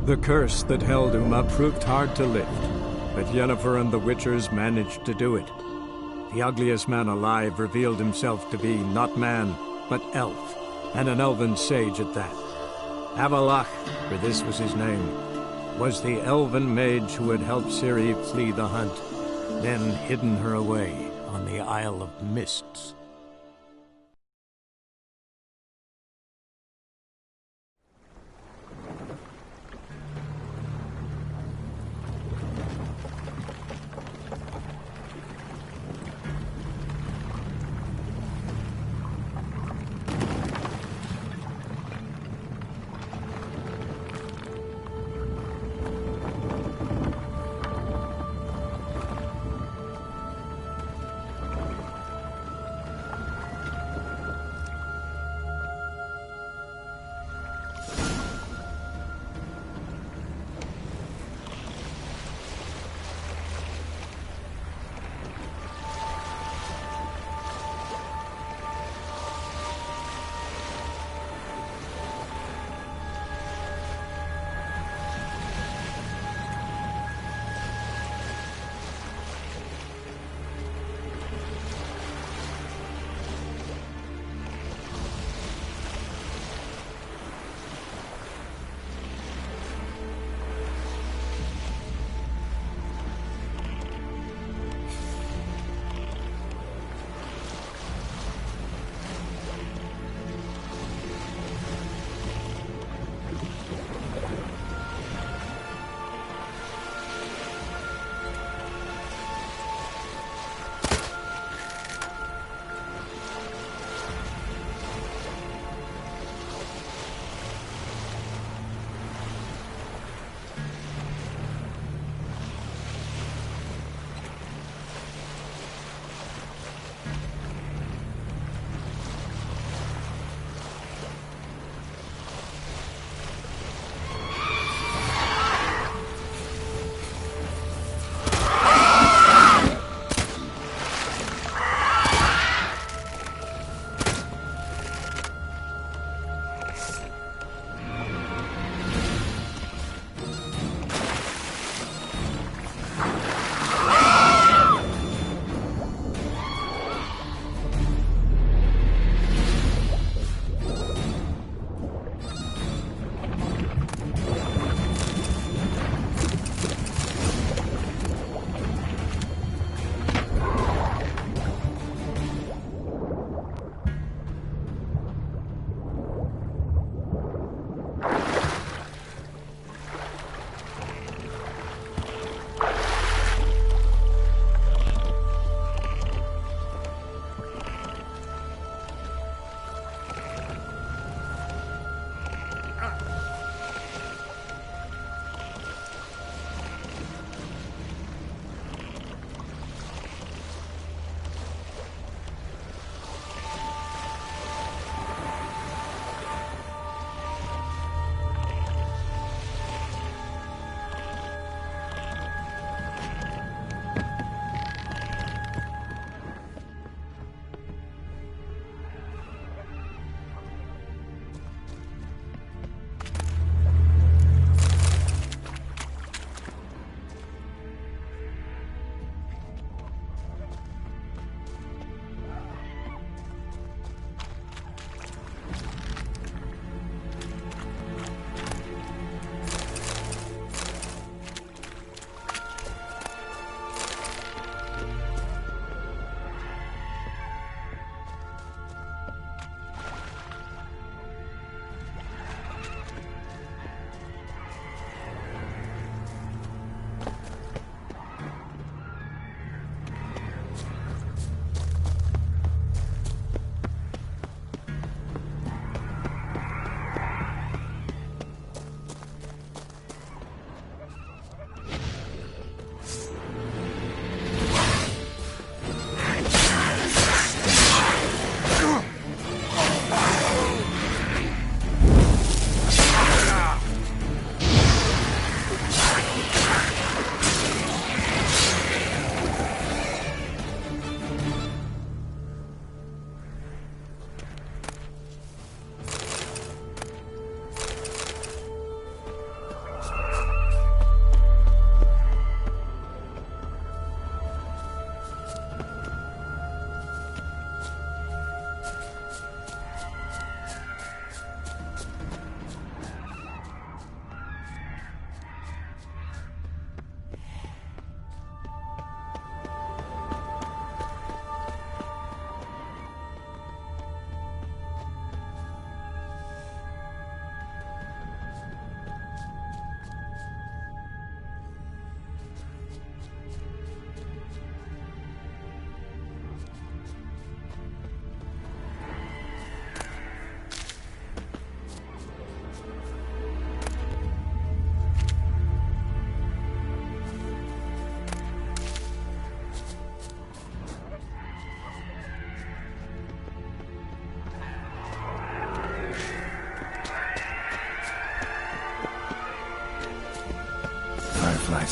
The curse that held Uma proved hard to lift, but Yennefer and the Witchers managed to do it. The ugliest man alive revealed himself to be not man, but elf, and an elven sage at that. Avalach, for this was his name, was the elven mage who had helped Ciri flee the hunt, then hidden her away on the Isle of Mists.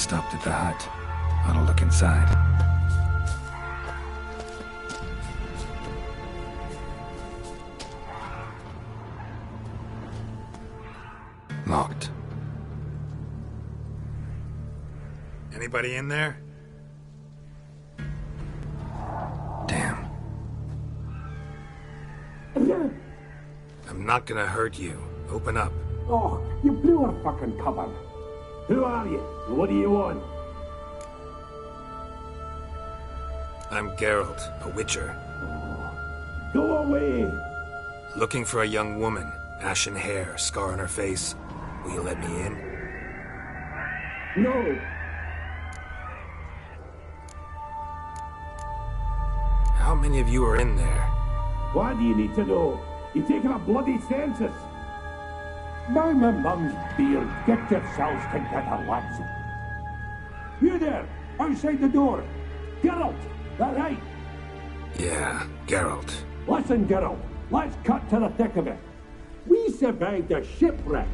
stopped at the hut. I'll look inside. Locked. Anybody in there? Damn. I'm not gonna hurt you. Open up. Oh, you blew our fucking cover. Who are you? What do you want? I'm Geralt, a witcher. Go away! Looking for a young woman. Ashen hair, scar on her face. Will you let me in? No! How many of you are in there? Why do you need to know? You're taking a bloody census! Mind my mum's beard. Get yourselves together, lads. You there, outside the door. Geralt, that right? Yeah, Geralt. Listen, Geralt, let's cut to the thick of it. We survived a shipwreck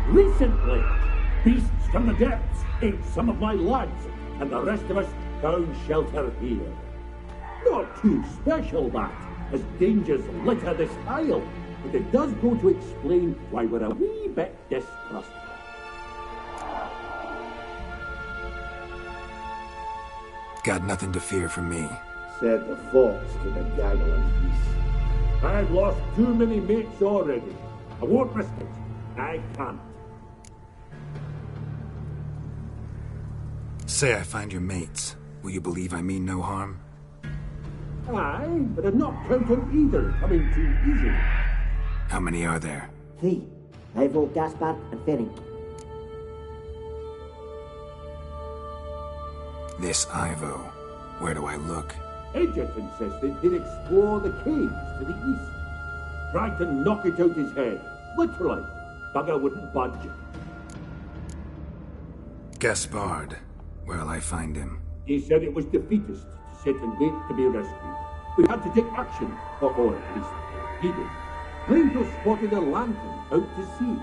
recently. Beasts from the depths ate some of my lads, and the rest of us found shelter here. Not too special, that, as dangers litter this isle, but it does go to explain why we're a wee bit distrustful. Got nothing to fear from me. Said the fox to the gaggling beast. I've lost too many mates already. I won't risk it. I can't. Say I find your mates. Will you believe I mean no harm? Aye, but I'm not counting either coming too easy. How many are there? 3. Ivo, Gaspard, and Ferenc. This Ivo. Where do I look? Agent insisted he'd explore the caves to the east. Tried to knock it out his head. Literally. Bugger wouldn't budge. Gaspard. Where'll I find him? He said it was defeatist to sit and wait to be rescued. We had to take action, or at least he did. Claimed to have spotted a lantern out to sea,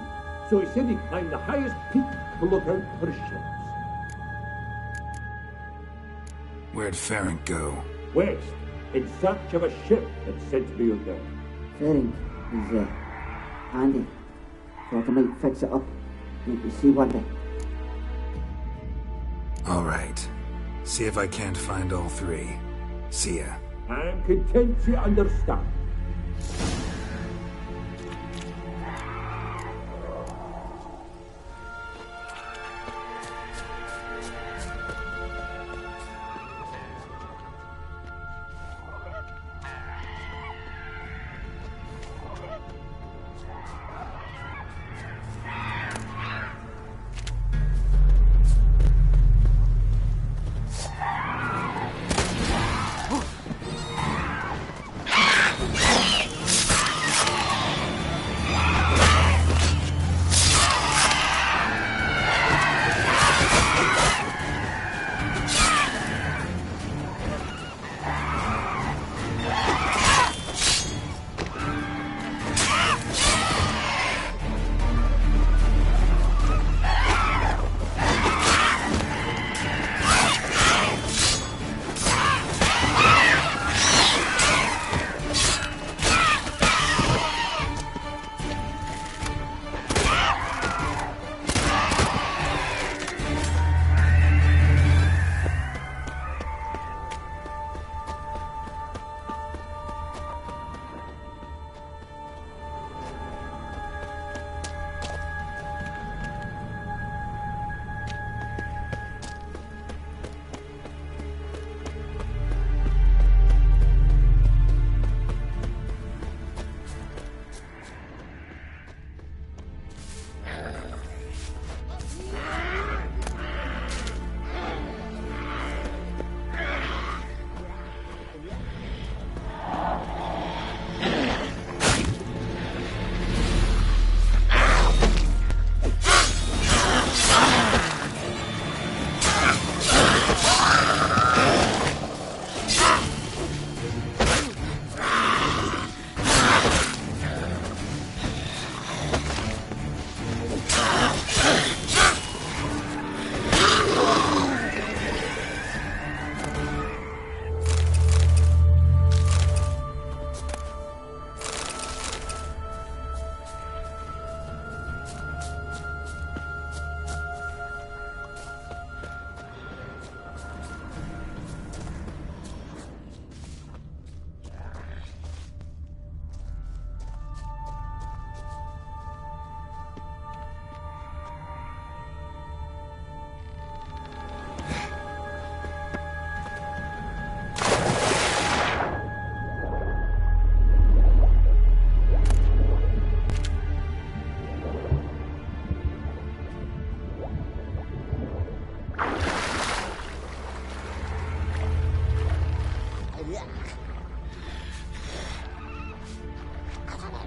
so he said he'd climb the highest peak to look out for ships. Where'd Ferenc go? West, in search of a ship that sent me out there. Ferenc is, handy. Thought I might fix it up. Make you see one day. All right. See if I can't find all 3. See ya. I'm content to understand.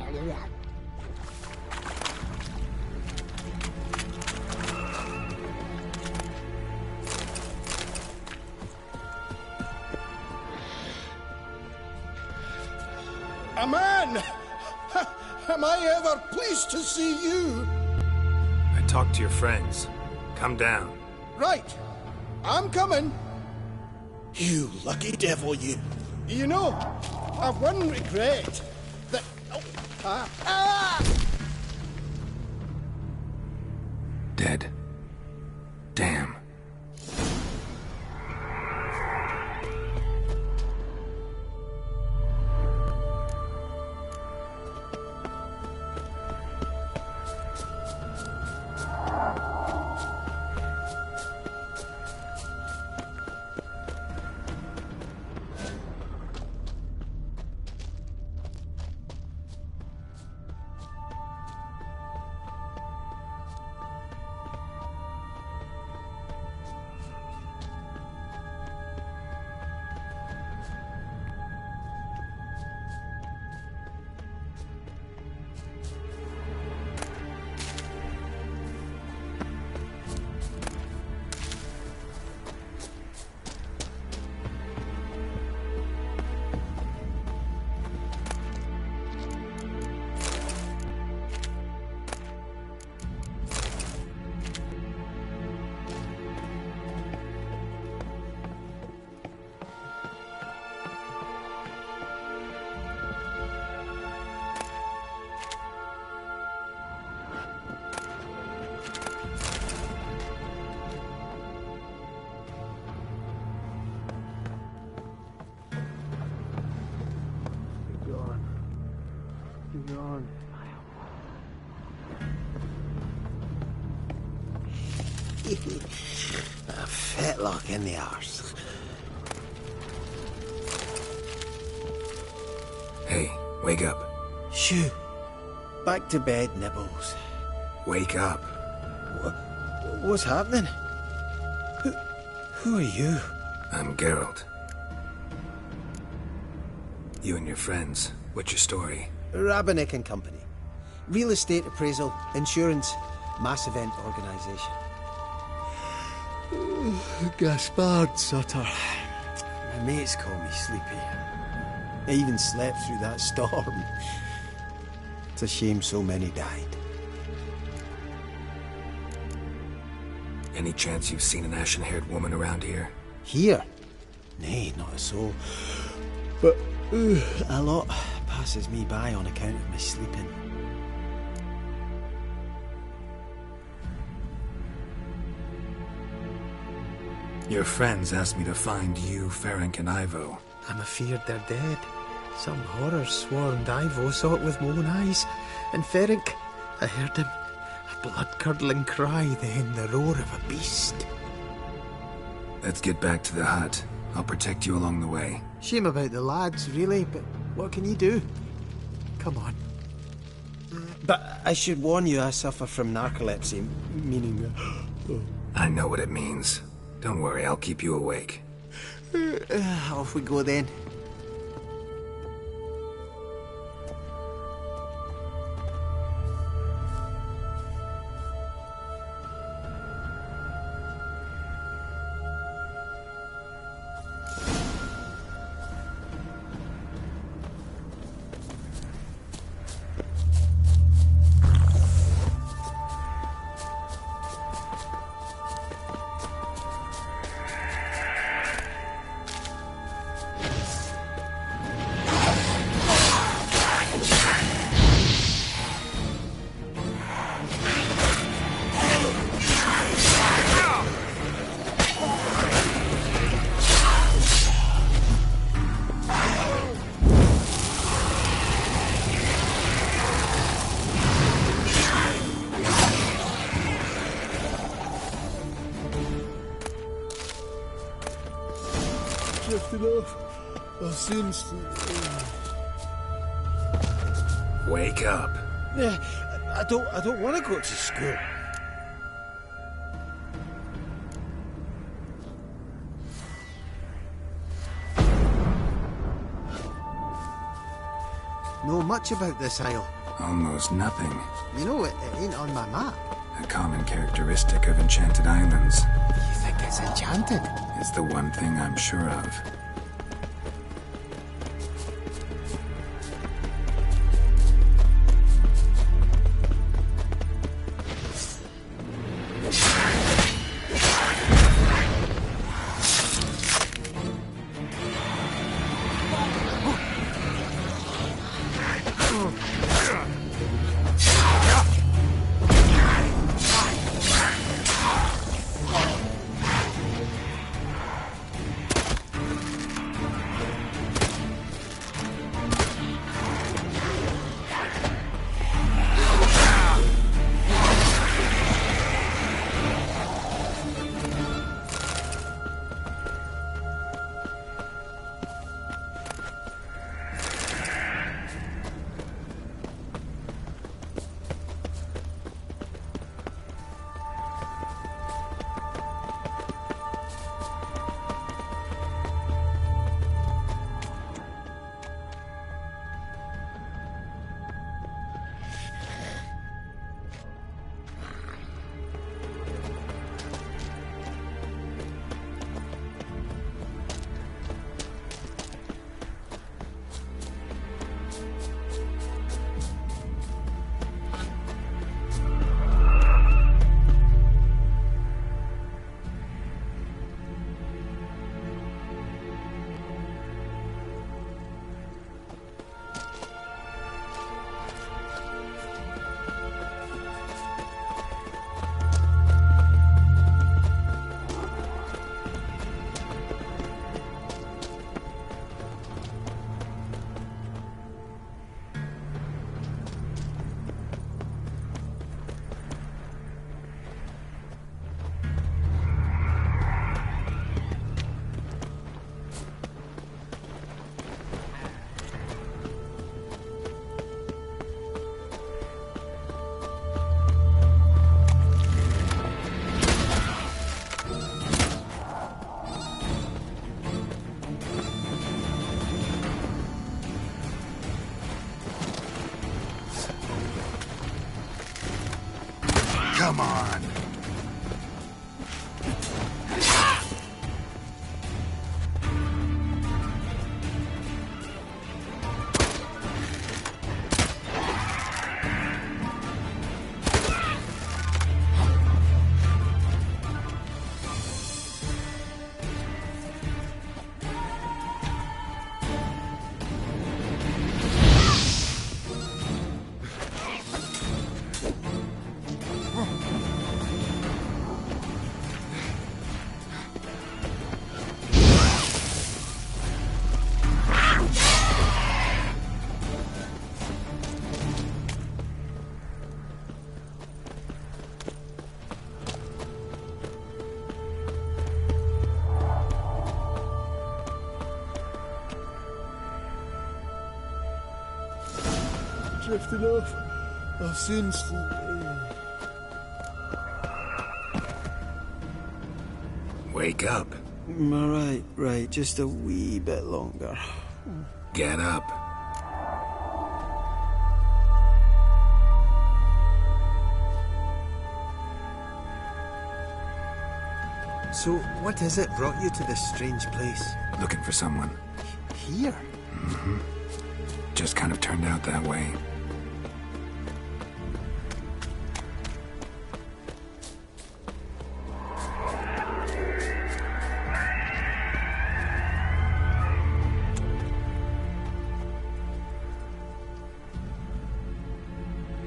A man! Am I ever pleased to see you? I talked to your friends. Come down. Right. I'm coming. You lucky devil, you. You know, I've one regret. That... Oh, Dead. Damn. A fetlock in the arse. Hey, wake up. Shoo. Back to bed, Nibbles. Wake up. What's happening? Who are you? I'm Geralt. You and your friends. What's your story? Rabenik and Company. Real estate appraisal, insurance, mass event organisation. Gaspard Sutter. My mates call me Sleepy. I even slept through that storm. It's a shame so many died. Any chance you've seen an ashen-haired woman around here? Here? Nay, not a soul. But a lot passes me by on account of my sleeping. Your friends asked me to find you, Ferenc, and Ivo. I'm afeard they're dead. Some horror swarmed Ivo, saw it with my own eyes. And Ferenc, I heard him. A blood-curdling cry, then the roar of a beast. Let's get back to the hut. I'll protect you along the way. Shame about the lads, really, but what can you do? Come on. But I should warn you, I suffer from narcolepsy, meaning... I know what it means. Don't worry, I'll keep you awake. Off we go then. I'll soon sleep. Wake up. I don't want to go to school. Know much about this isle. Almost nothing. You know, it ain't on my map. A common characteristic of enchanted islands. You think it's enchanted? It's the one thing I'm sure of. Come on. Drifting off. I'll soon Wake up. Right. Just a wee bit longer. Get up. So, what is it brought you to this strange place? Looking for someone. Here? Just kind of turned out that way.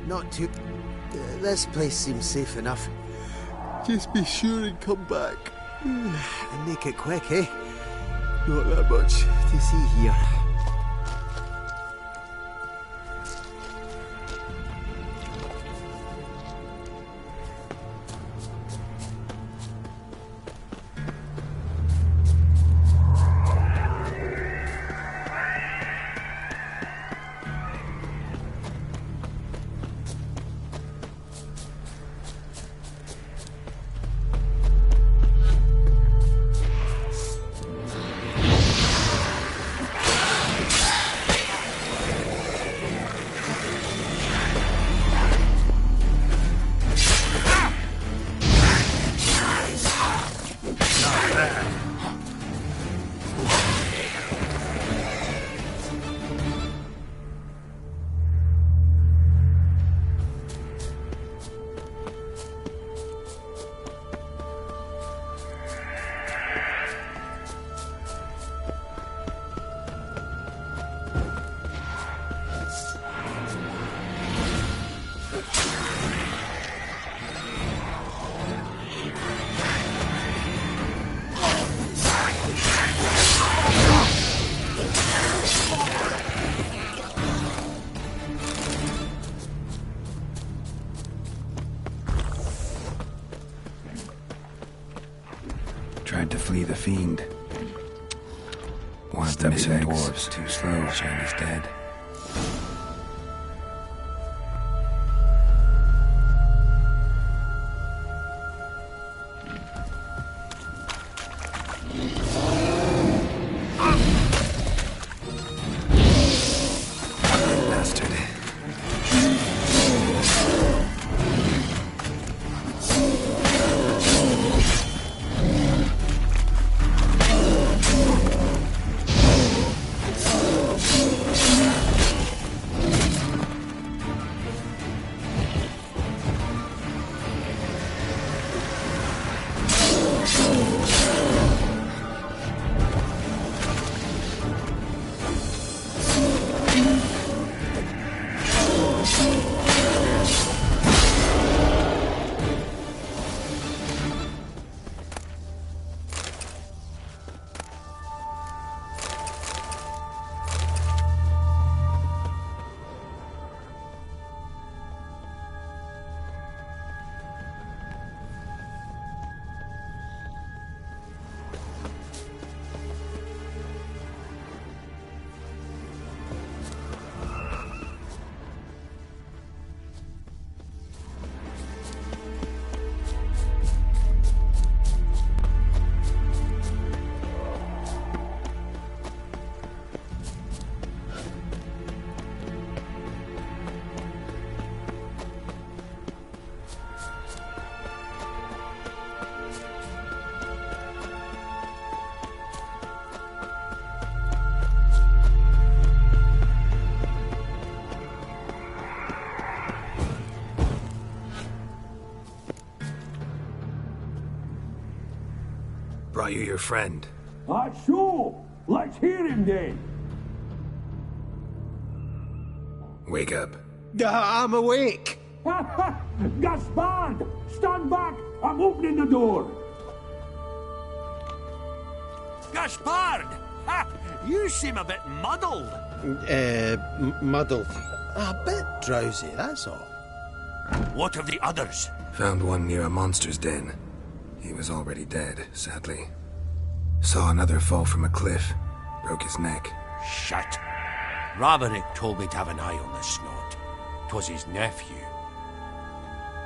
Not too... this place seems safe enough. Just be sure and come back. And make it quick, eh? Not that much To see here. tried to flee the fiend. One of the missing dwarves. Too slow. Shandy's dead. Brought you your friend. Sure. Let's hear him then. Wake up. I'm awake. Gaspard! Stand back! I'm opening the door! Gaspard! Ha! You seem a bit muddled. Muddled. A bit drowsy, that's all. What of the others? Found one near a monster's den. He was already dead, sadly. Saw another fall from a cliff. Broke his neck. Shut. Roderick told me to have an eye on the snot. 'Twas his nephew.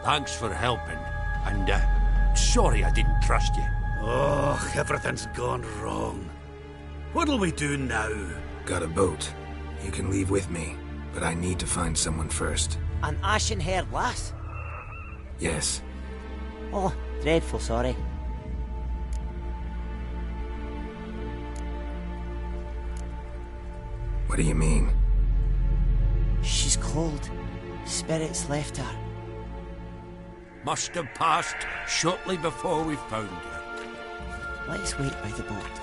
Thanks for helping, and sorry I didn't trust you. Oh, everything's gone wrong. What'll we do now? Got a boat. You can leave with me, but I need to find someone first. An ashen-haired lass? Yes. Oh, dreadful sorry. What do you mean? She's cold. Spirits left her. Must have passed shortly before we found her. Let's wait by the boat.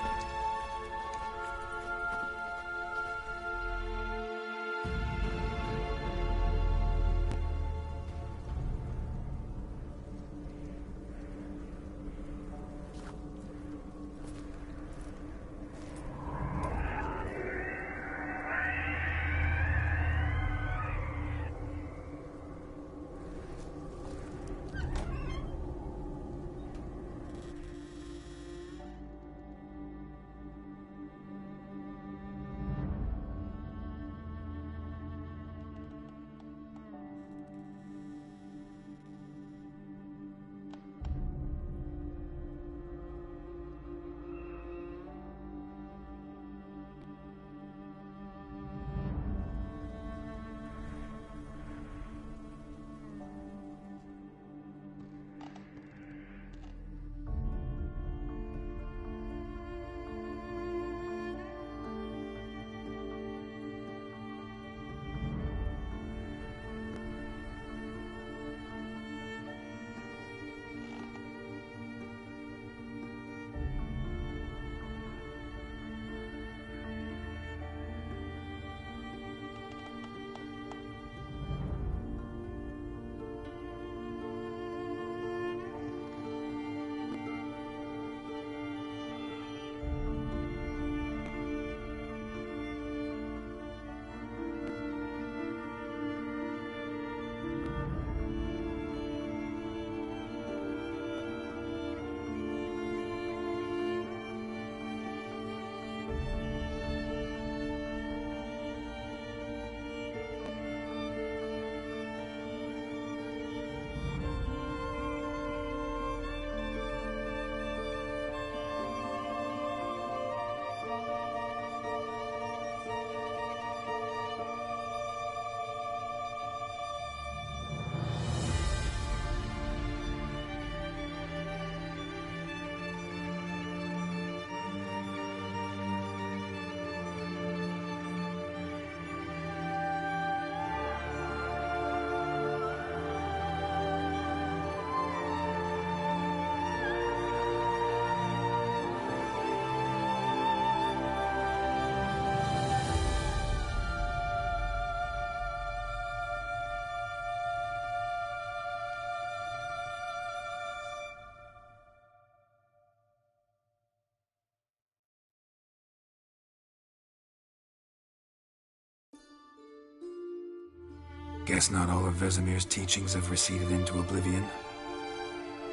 Guess not all of Vesemir's teachings have receded into oblivion.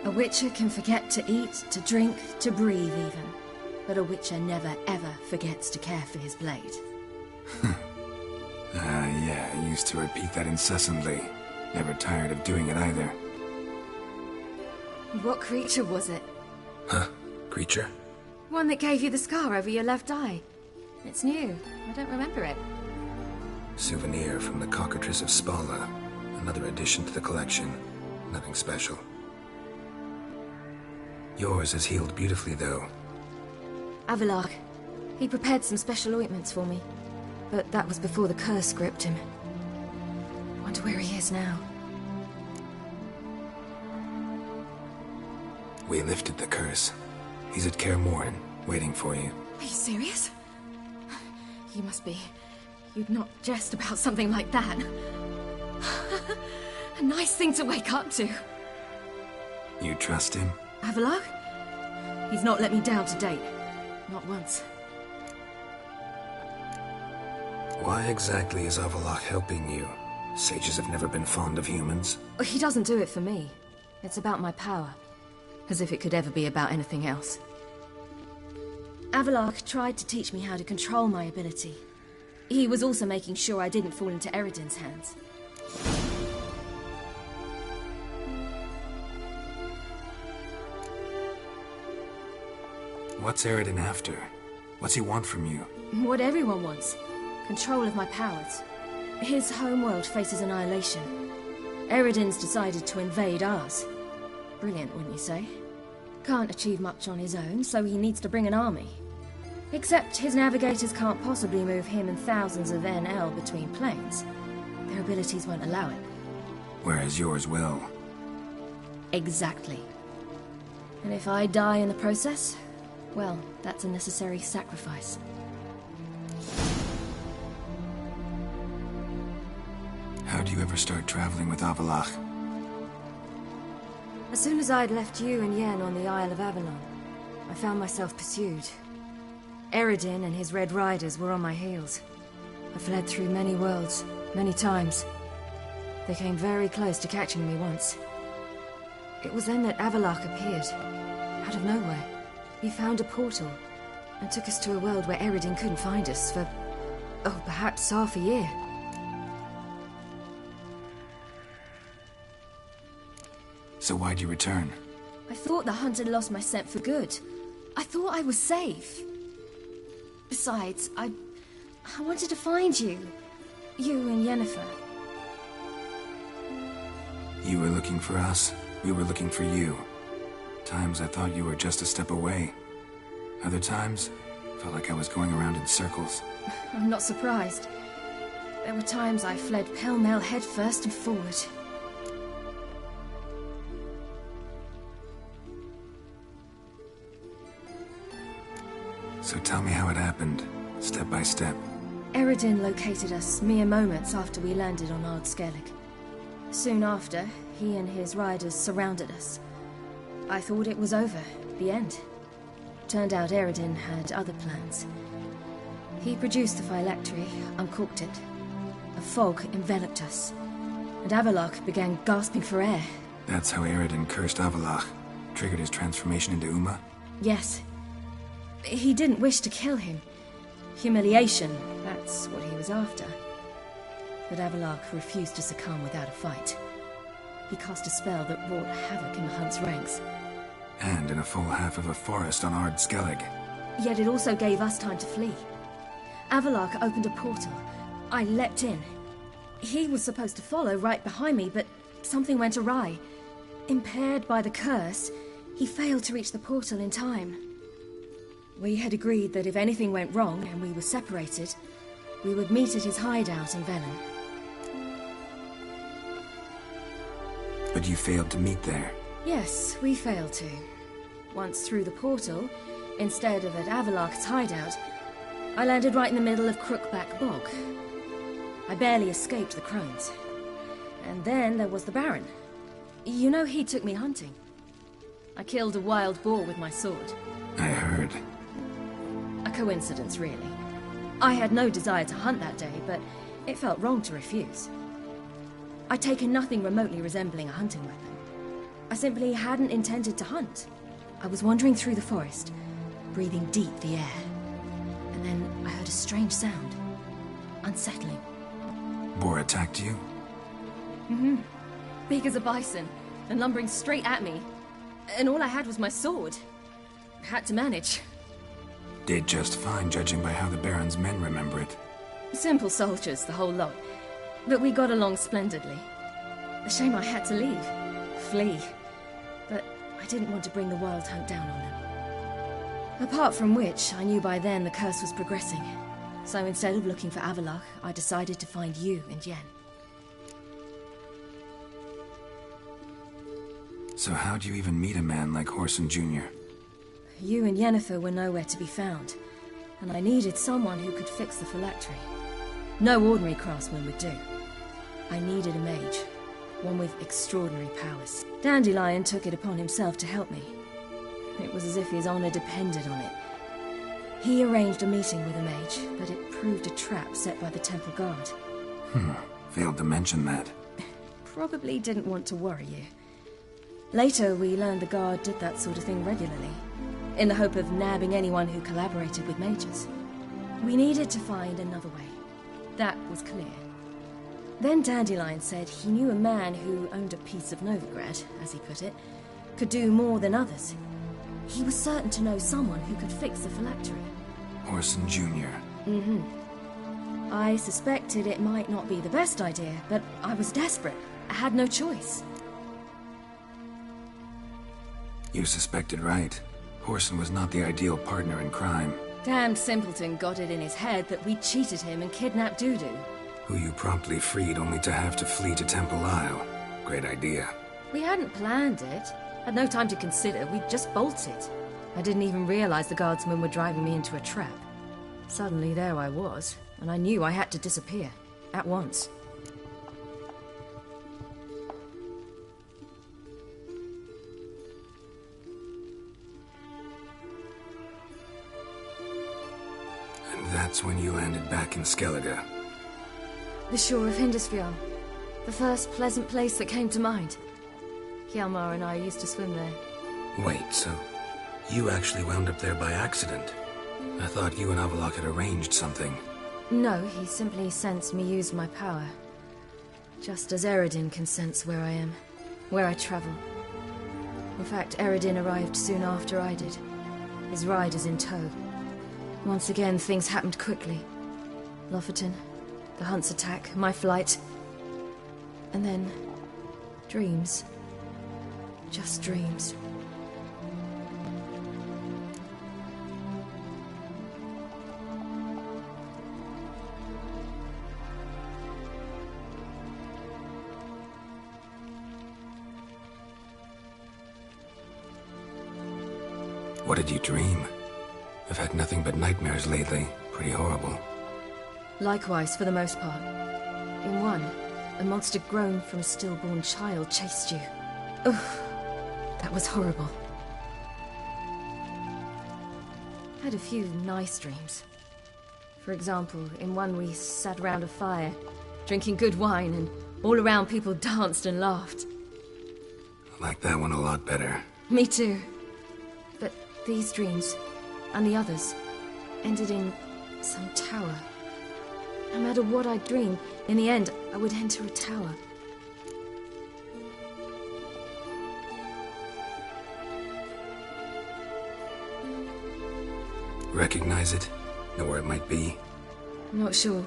A witcher can forget to eat, to drink, to breathe even. But a witcher never ever forgets to care for his blade. Yeah, I used to repeat that incessantly. Never tired of doing it either. What creature was it? Huh? Creature? One that gave you the scar over your left eye. It's new. I don't remember it. Souvenir from the Cockatrice of Spala. Another addition to the collection. Nothing special. Yours has healed beautifully, though. Avallac'h. He prepared some special ointments for me. But that was before the curse gripped him. Wonder where he is now. We lifted the curse. He's at Kaer Morhen, waiting for you. Are you serious? You must be. You'd not jest about something like that. A nice thing to wake up to. You trust him? Avallac'h? He's not let me down to date. Not once. Why exactly is Avallac'h helping you? Sages have never been fond of humans. He doesn't do it for me. It's about my power. As if it could ever be about anything else. Avallac'h tried to teach me how to control my ability. He was also making sure I didn't fall into Eredin's hands. What's Eredin after? What's he want from you? What everyone wants. Control of my powers. His homeworld faces annihilation. Eredin's decided to invade ours. Brilliant, wouldn't you say? Can't achieve much on his own, so he needs to bring an army. Except his navigators can't possibly move him and thousands of NL between planes. Their abilities won't allow it. Whereas yours will. Exactly. And if I die in the process, well, that's a necessary sacrifice. How'd you ever start traveling with Avallac'h? As soon as I'd left you and Yen on the Isle of Avalon, I found myself pursued. Eredin and his Red Riders were on my heels. I fled through many worlds, many times. They came very close to catching me once. It was then that Avallac'h appeared, out of nowhere. He found a portal, and took us to a world where Eredin couldn't find us for, oh, perhaps half a year. So why'd you return? I thought the hunt had lost my scent for good. I thought I was safe. Besides, I wanted to find you. You and Yennefer. You were looking for us. We were looking for you. Times I thought you were just a step away. Other times, felt like I was going around in circles. I'm not surprised. There were times I fled pell-mell headfirst and forward. So tell me how it happened, step by step. Eredin located us mere moments after we landed on Ard Skellig. Soon after, he and his riders surrounded us. I thought it was over, the end. Turned out Eredin had other plans. He produced the phylactery, uncorked it. A fog enveloped us, and Avallac'h began gasping for air. That's how Eredin cursed Avallac'h, triggered his transformation into Uma? Yes. He didn't wish to kill him. Humiliation, that's what he was after. But Avallac'h refused to succumb without a fight. He cast a spell that wrought havoc in the Hunt's ranks. And in a full half of a forest on Ard Skellig. Yet it also gave us time to flee. Avallac'h opened a portal. I leapt in. He was supposed to follow right behind me, but something went awry. Impaired by the curse, he failed to reach the portal in time. We had agreed that if anything went wrong and we were separated, we would meet at his hideout in Velen. But you failed to meet there. Yes, we failed to. Once through the portal, instead of at Avallac'h's hideout, I landed right in the middle of Crookback Bog. I barely escaped the crones. And then there was the Baron. You know, he took me hunting. I killed a wild boar with my sword. I heard. A coincidence, really. I had no desire to hunt that day, but it felt wrong to refuse. I'd taken nothing remotely resembling a hunting weapon. I simply hadn't intended to hunt. I was wandering through the forest, breathing deep the air. And then I heard a strange sound. Unsettling. Boar attacked you? Mm-hmm. Big as a bison, and lumbering straight at me. And all I had was my sword. Had to manage. Did just fine, judging by how the Baron's men remember it. Simple soldiers, the whole lot. But we got along splendidly. A shame I had to leave. Flee. But I didn't want to bring the wild hunt down on them. Apart from which, I knew by then the curse was progressing. So instead of looking for Avallac'h, I decided to find you and Yen. So how'd you even meet a man like Whoreson Jr.? You and Yennefer were nowhere to be found, and I needed someone who could fix the phylactery. No ordinary craftsman would do. I needed a mage, one with extraordinary powers. Dandelion took it upon himself to help me. It was as if his honor depended on it. He arranged a meeting with a mage, but it proved a trap set by the Temple Guard. Failed to mention that. Probably didn't want to worry you. Later, we learned the Guard did that sort of thing regularly, in the hope of nabbing anyone who collaborated with mages. We needed to find another way. That was clear. Then Dandelion said he knew a man who owned a piece of Novigrad, as he put it, could do more than others. He was certain to know someone who could fix the phylactery. Whoreson Jr. Mm-hmm. I suspected it might not be the best idea, but I was desperate. I had no choice. You suspected right. Whoreson was not the ideal partner in crime. Damned simpleton got it in his head that we cheated him and kidnapped Dudu. Who you promptly freed only to have to flee to Temple Isle. Great idea. We hadn't planned it. Had no time to consider. We just bolted. I didn't even realize the guardsmen were driving me into a trap. Suddenly there I was, and I knew I had to disappear. At once. And that's when you landed back in Skellige. The shore of Hindisfjord. The first pleasant place that came to mind. Hjalmar and I used to swim there. Wait, so you actually wound up there by accident? I thought you and Avallac'h had arranged something. No, he simply sensed me use my power. Just as Eredin can sense where I am, where I travel. In fact, Eredin arrived soon after I did. His riders in tow. Once again, things happened quickly. Lofoten, the hunt's attack, my flight. And then, dreams. Just dreams. What did you dream? I've had nothing but nightmares lately. Pretty horrible. Likewise, for the most part. In one, a monster grown from a stillborn child chased you. Ugh, that was horrible. I had a few nice dreams. For example, in one we sat around a fire, drinking good wine, and all around people danced and laughed. I like that one a lot better. Me too. But these dreams, and the others, ended in some tower. No matter what I dreamed, in the end, I would enter a tower. Recognize it? Know where it might be? Not sure.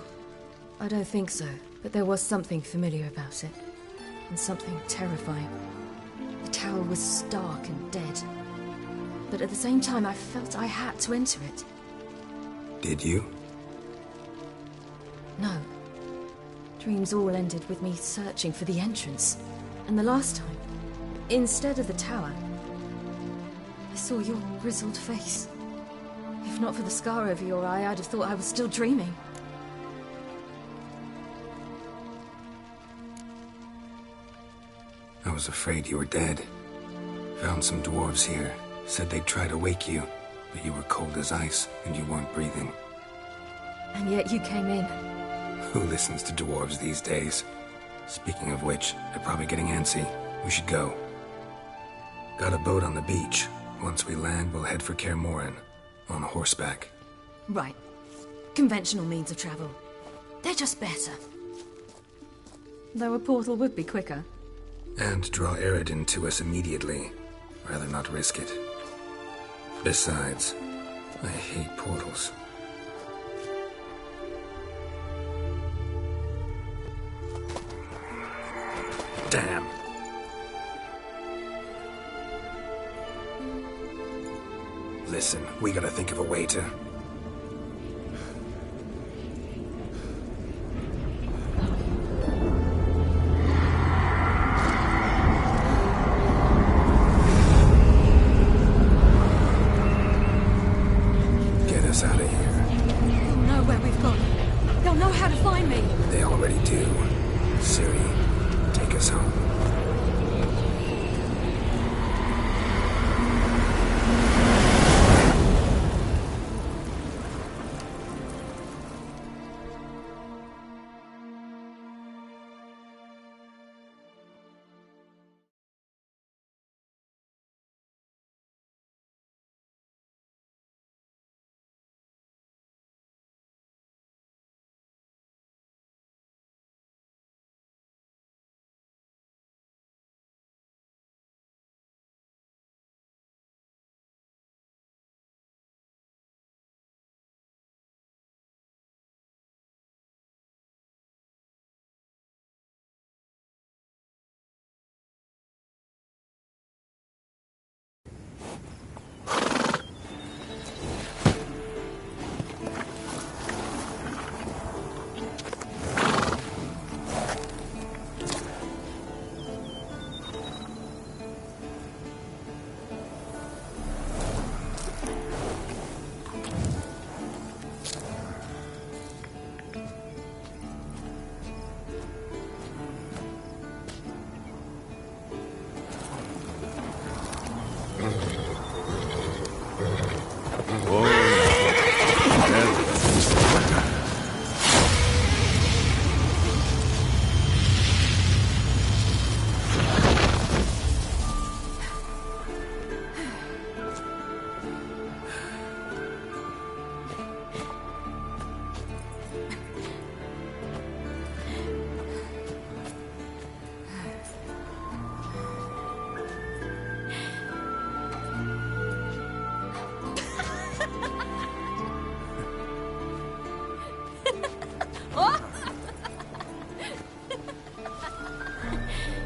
I don't think so, but there was something familiar about it. And something terrifying. The tower was stark and dead. But at the same time, I felt I had to enter it. Did you? No. Dreams all ended with me searching for the entrance. And the last time, instead of the tower, I saw your grizzled face. If not for the scar over your eye, I'd have thought I was still dreaming. I was afraid you were dead. Found some dwarves here. Said they'd try to wake you, but you were cold as ice and you weren't breathing. And yet you came in. Who listens to dwarves these days? Speaking of which, they're probably getting antsy. We should go. Got a boat on the beach. Once we land, we'll head for Kaer Morhen. On horseback. Right. Conventional means of travel. They're just better. Though a portal would be quicker. And draw Eredin to us immediately. Rather not risk it. Besides, I hate portals. Damn. Listen, we gotta think of a way to... get us out of here. They'll know where we've gone. They'll know how to find me. They already do. Ciri, take us home.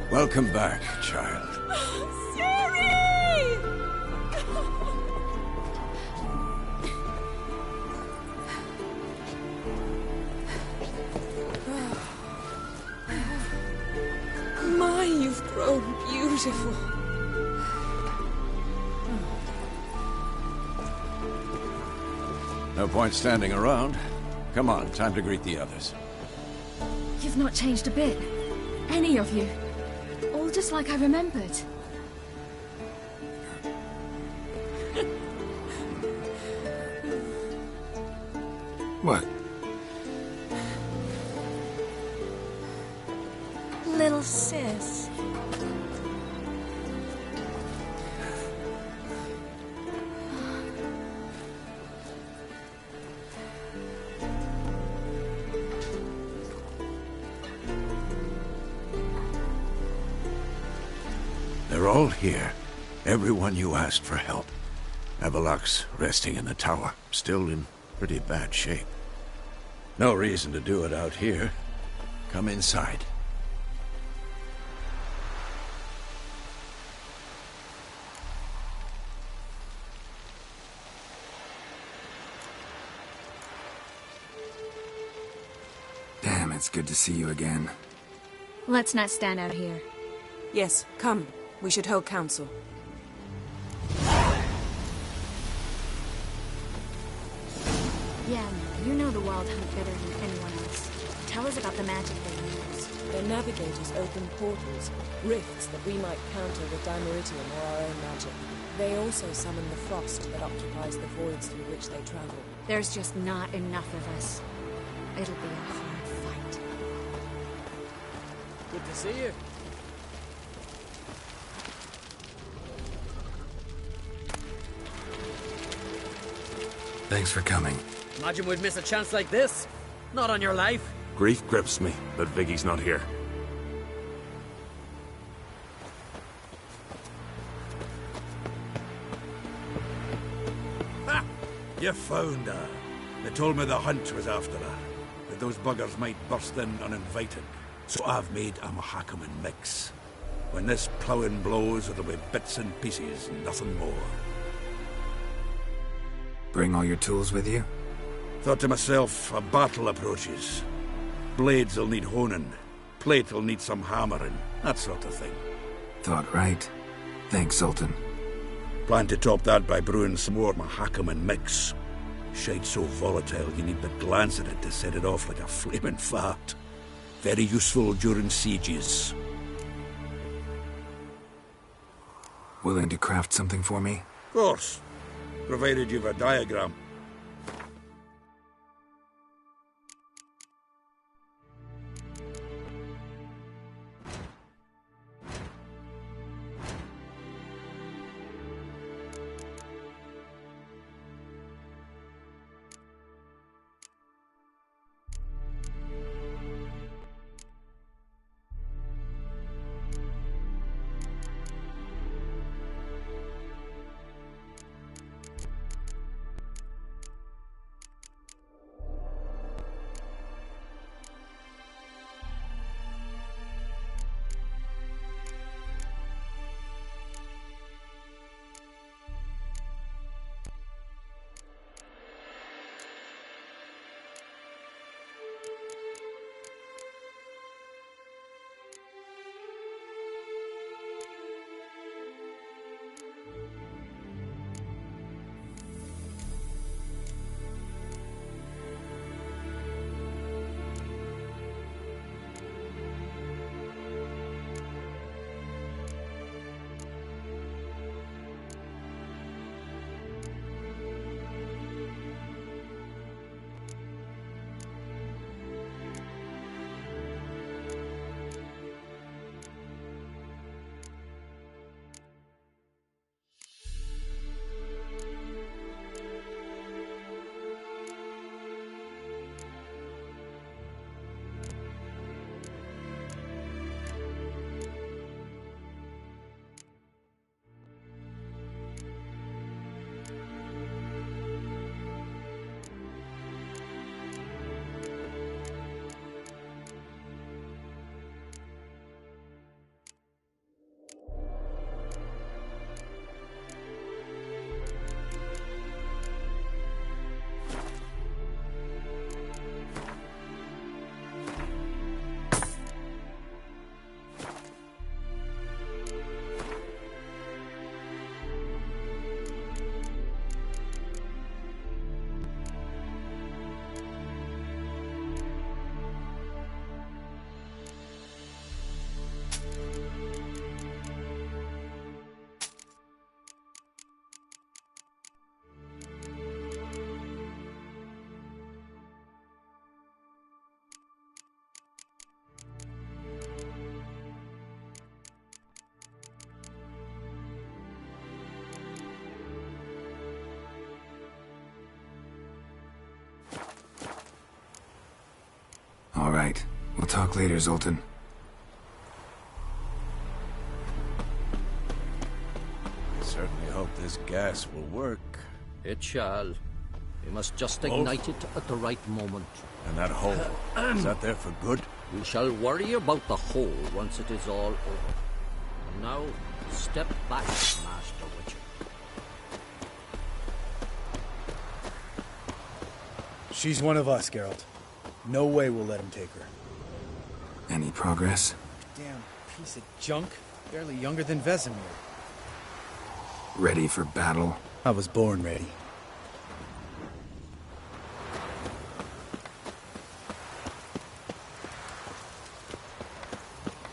Welcome back, child. Ciri! My, you've grown beautiful. No point standing around. Come on, time to greet the others. You've not changed a bit. Any of you. All just like I remembered. What? Little sis. They're all here. Everyone you asked for help. Avallac'h's resting in the tower, still in pretty bad shape. No reason to do it out here. Come inside. Damn, it's good to see you again. Let's not stand out here. Yes, come. We should hold council. Yeah, you know the Wild Hunt better than anyone else. Tell us about the magic they use. Their navigators open portals, rifts that we might counter with Dimeritium or our own magic. They also summon the frost that occupies the voids through which they travel. There's just not enough of us. It'll be a hard fight. to see you. Thanks for coming. Imagine we'd miss a chance like this. Not on your life. Grief grips me that Vicky's not here. Ha! You found her. They told me the hunt was after her, that those buggers might burst in uninvited. So I've made a Mahakaman mix. When this ploughing blows, it'll be bits and pieces, nothing more. Bring all your tools with you? Thought to myself, a battle approaches. Blades will need honing, plate will need some hammering, that sort of thing. Thought right. Thanks, Zoltan. Plan to top that by brewing some more Mahakaman mix. Shite so volatile you need but glance at it to set it off like a flaming fart. Very useful during sieges. Willing to craft something for me? Of course. Provided you've a diagram. All right. We'll talk later, Zoltan. I certainly hope this gas will work. It shall. We must just ignite it at the right moment. And that hole, is that there for good? We shall worry about the hole once it is all over. And now, step back, Master Witcher. She's one of us, Geralt. No way we'll let him take her. Any progress? Damn piece of junk. Barely younger than Vesemir. Ready for battle? I was born ready.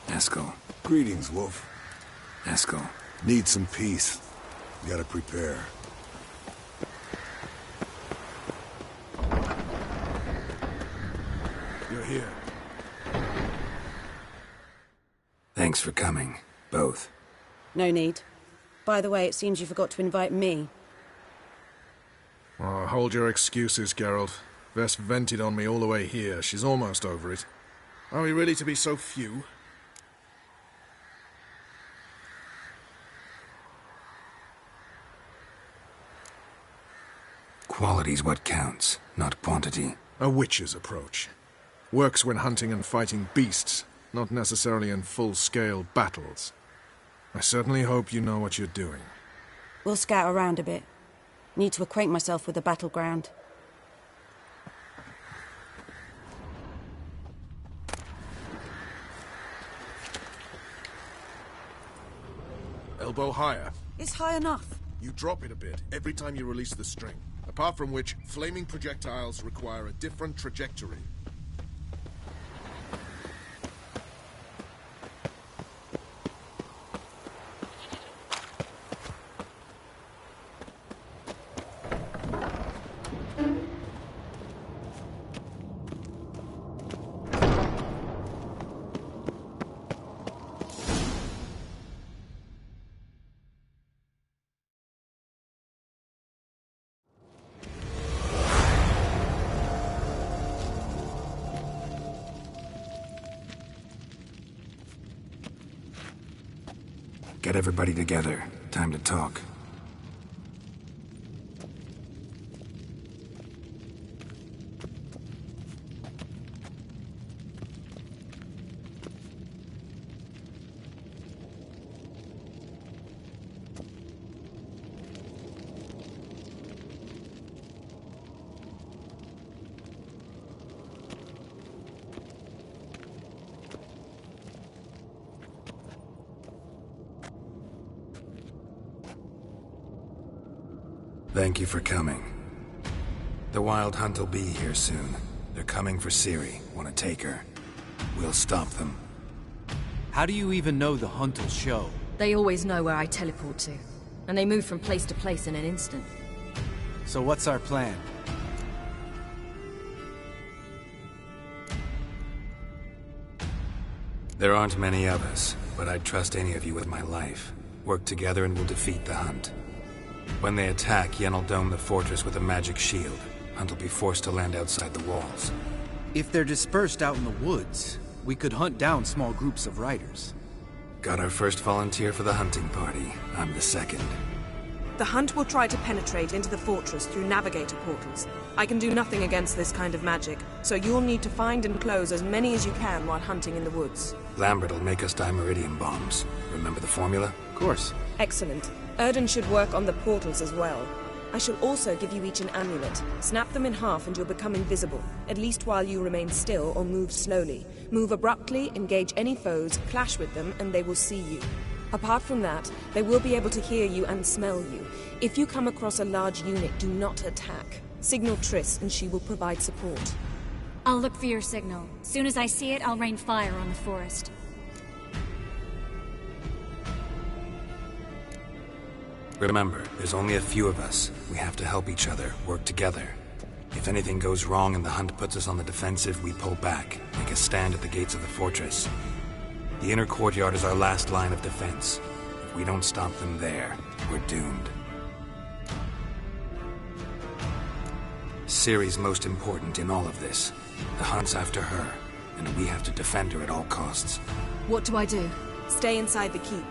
Eskel. Greetings, Wolf. Eskel. Need some peace. Gotta prepare. You're here. Thanks for coming, both. No need. By the way, it seems you forgot to invite me. Oh, hold your excuses, Geralt. Vess vented on me all the way here. She's almost over it. Are we really to be so few? Quality's what counts, not quantity. A witch's approach. Works when hunting and fighting beasts, not necessarily in full-scale battles. I certainly hope you know what you're doing. We'll scout around a bit. Need to acquaint myself with the battleground. Elbow higher. It's high enough. You drop it a bit every time you release the string. Apart from which, flaming projectiles require a different trajectory. Get everybody together. Time to talk. Thank you for coming. The Wild Hunt will be here soon. They're coming for Ciri. Want to take her? We'll stop them. How do you even know the Hunt will show? They always know where I teleport to. And they move from place to place in an instant. So what's our plan? There aren't many of us, but I'd trust any of you with my life. Work together and we'll defeat the Hunt. When they attack, Yen'll dome the fortress with a magic shield. Hunt will be forced to land outside the walls. If they're dispersed out in the woods, we could hunt down small groups of riders. Got our first volunteer for the hunting party. I'm the second. The Hunt will try to penetrate into the fortress through navigator portals. I can do nothing against this kind of magic, so you'll need to find and close as many as you can while hunting in the woods. Lambert will make us dimeridium bombs. Remember the formula? Of course. Excellent. Erden should work on the portals as well. I shall also give you each an amulet. Snap them in half and you'll become invisible, at least while you remain still or move slowly. Move abruptly, engage any foes, clash with them, and they will see you. Apart from that, they will be able to hear you and smell you. If you come across a large unit, do not attack. Signal Triss and she will provide support. I'll look for your signal. Soon as I see it, I'll rain fire on the forest. Remember, there's only a few of us. We have to help each other, work together. If anything goes wrong and the Hunt puts us on the defensive, we pull back, make a stand at the gates of the fortress. The inner courtyard is our last line of defense. If we don't stop them there, we're doomed. Ciri's most important in all of this. The Hunt's after her, and we have to defend her at all costs. What do I do? Stay inside the keep.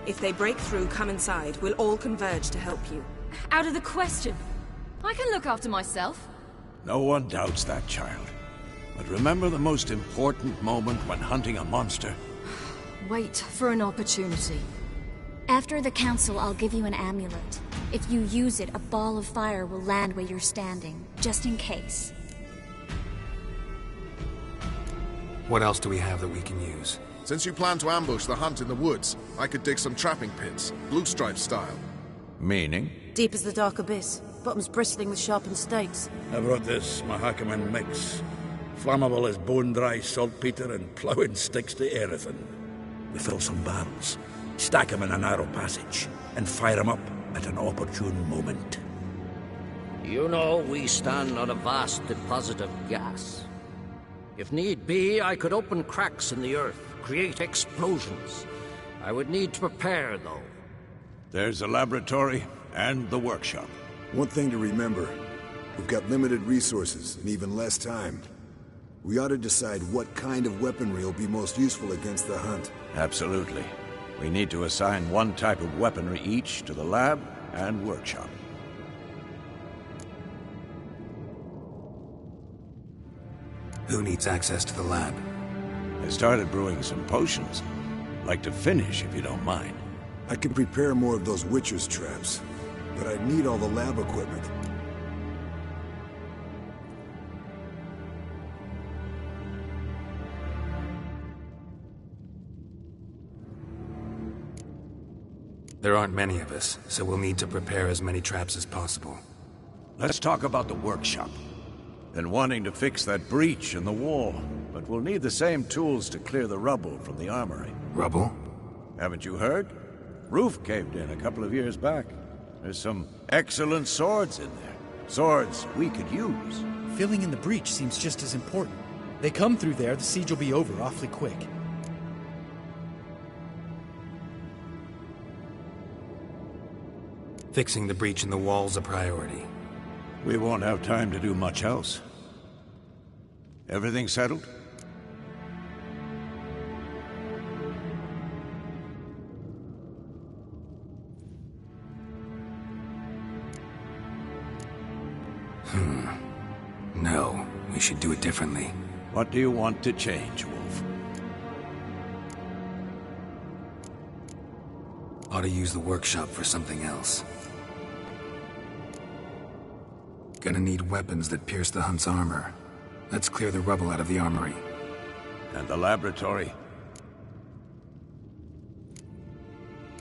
If they break through, come inside. We'll all converge to help you. Out of the question. I can look after myself. No one doubts that, child. But remember the most important moment when hunting a monster. Wait for an opportunity. After the council, I'll give you an amulet. If you use it, a ball of fire will land where you're standing, just in case. What else do we have that we can use? Since you plan to ambush the Hunt in the woods, I could dig some trapping pits, Blue Stripe style. Meaning? Deep as the dark abyss, bottoms bristling with sharpened stakes. I brought this Mahakaman mix. Flammable as bone-dry saltpeter and ploughing sticks to Erethan. We fill some barrels, stack them in a narrow passage, and fire them up at an opportune moment. You know, we stand on a vast deposit of gas. If need be, I could open cracks in the earth, create explosions, I would need to prepare, though. There's the laboratory and the workshop. One thing to remember, we've got limited resources and even less time. We ought to decide what kind of weaponry will be most useful against the hunt. Absolutely. We need to assign one type of weaponry each to the lab and workshop. Who needs access to the lab? I started brewing some potions. Like to finish, if you don't mind. I can prepare more of those Witcher's traps, but I need all the lab equipment. There aren't many of us, so we'll need to prepare as many traps as possible. Let's talk about the workshop. Been wanting to fix that breach in the wall, but we'll need the same tools to clear the rubble from the armory. Rubble? Haven't you heard? Roof caved in a couple of years back. There's some excellent swords in there. Swords we could use. Filling in the breach seems just as important. They come through there, the siege will be over awfully quick. Fixing the breach in the wall's a priority. We won't have time to do much else. Everything settled? No, we should do it differently. What do you want to change, Wolf? Ought to use the workshop for something else. Gonna need weapons that pierce the Hunt's armor. Let's clear the rubble out of the armory. And the laboratory?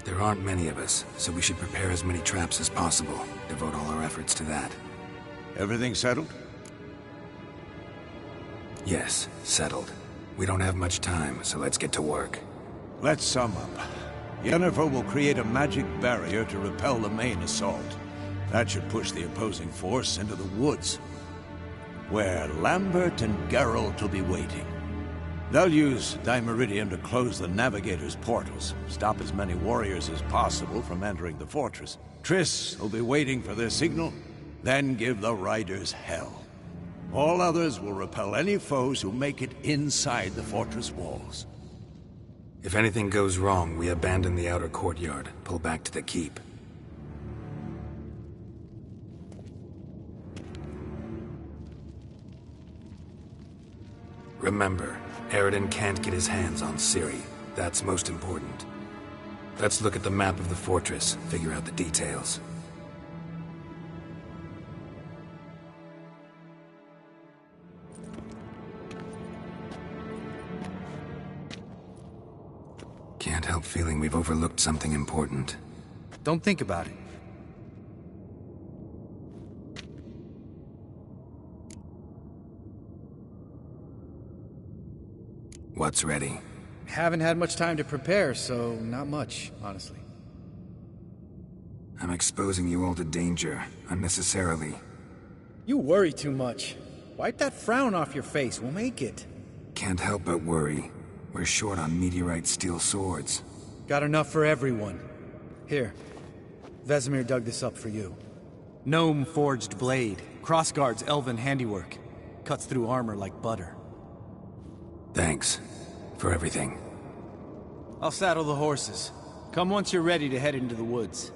There aren't many of us, so we should prepare as many traps as possible. Devote all our efforts to that. Everything settled? Yes, settled. We don't have much time, so let's get to work. Let's sum up. Yennefer will create a magic barrier to repel the main assault. That should push the opposing force into the woods, where Lambert and Geralt will be waiting. They'll use Dimeridium to close the Navigator's portals, stop as many warriors as possible from entering the fortress. Triss will be waiting for their signal, then give the riders hell. All others will repel any foes who make it inside the fortress walls. If anything goes wrong, we abandon the outer courtyard, pull back to the keep. Remember, Eredin can't get his hands on Ciri. That's most important. Let's look at the map of the fortress, figure out the details. Can't help feeling we've overlooked something important. Don't think about it. What's ready? Haven't had much time to prepare, so not much, honestly. I'm exposing you all to danger, unnecessarily. You worry too much. Wipe that frown off your face, we'll make it. Can't help but worry. We're short on meteorite steel swords. Got enough for everyone. Here, Vesemir dug this up for you. Gnome-forged blade. Crossguard's elven handiwork. Cuts through armor like butter. Thanks. For everything. I'll saddle the horses. Come once you're ready to head into the woods.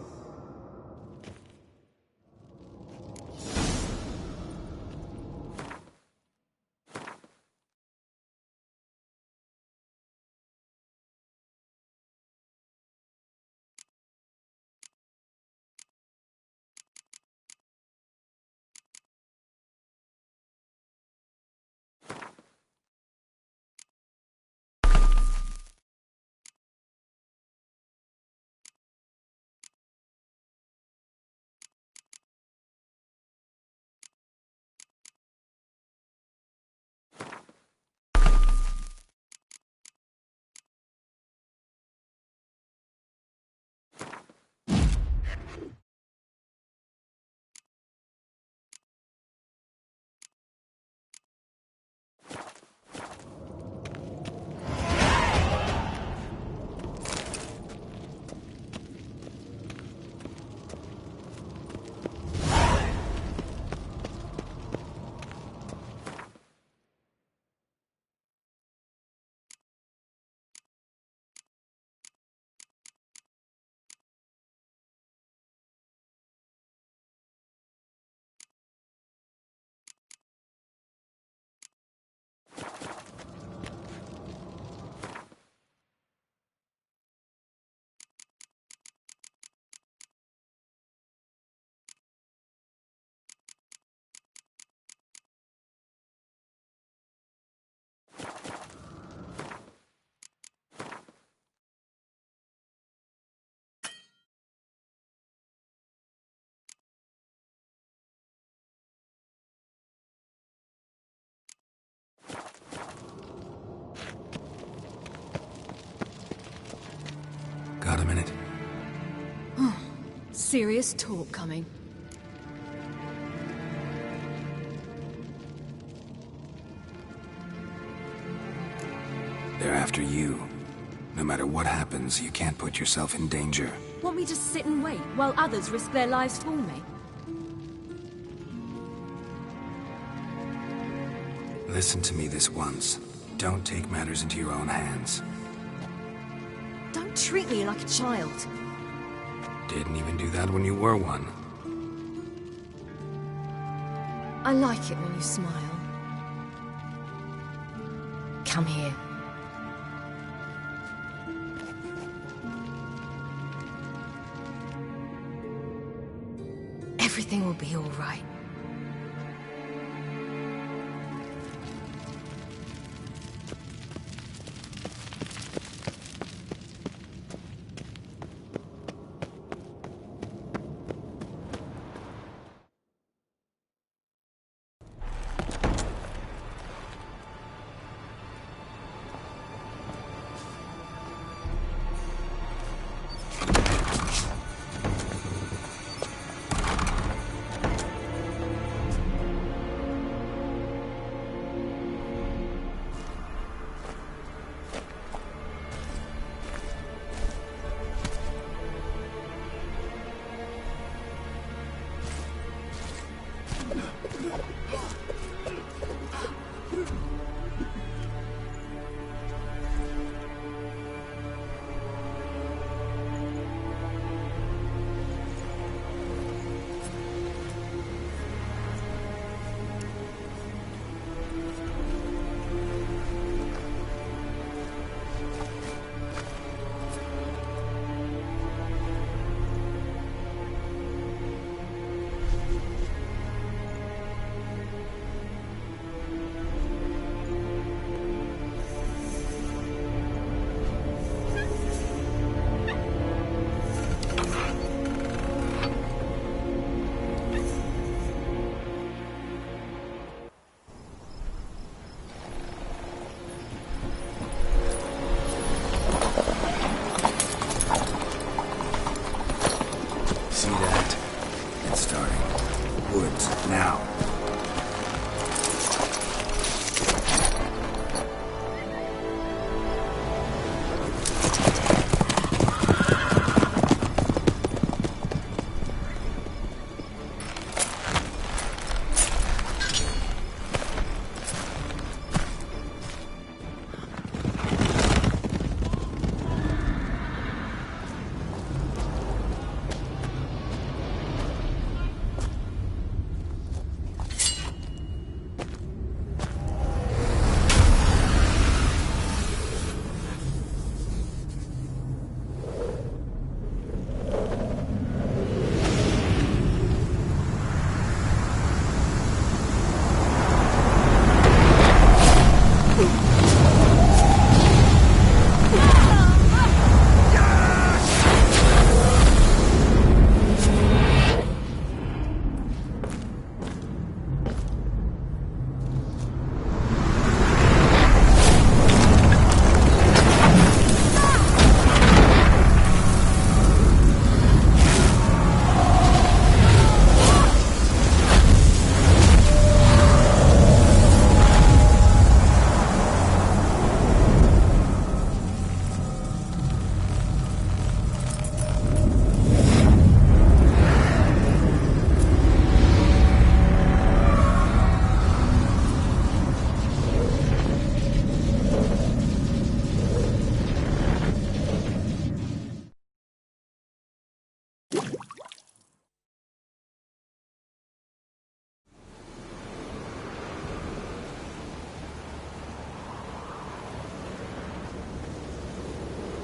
got a minute? Serious talk coming. They're after you. No matter what happens, you can't put yourself in danger. Want me to sit and wait while others risk their lives for me? Listen to me this once. Don't take matters into your own hands. Don't treat me like a child. Didn't even do that when you were one. I like it when you smile. Come here. Everything will be all right.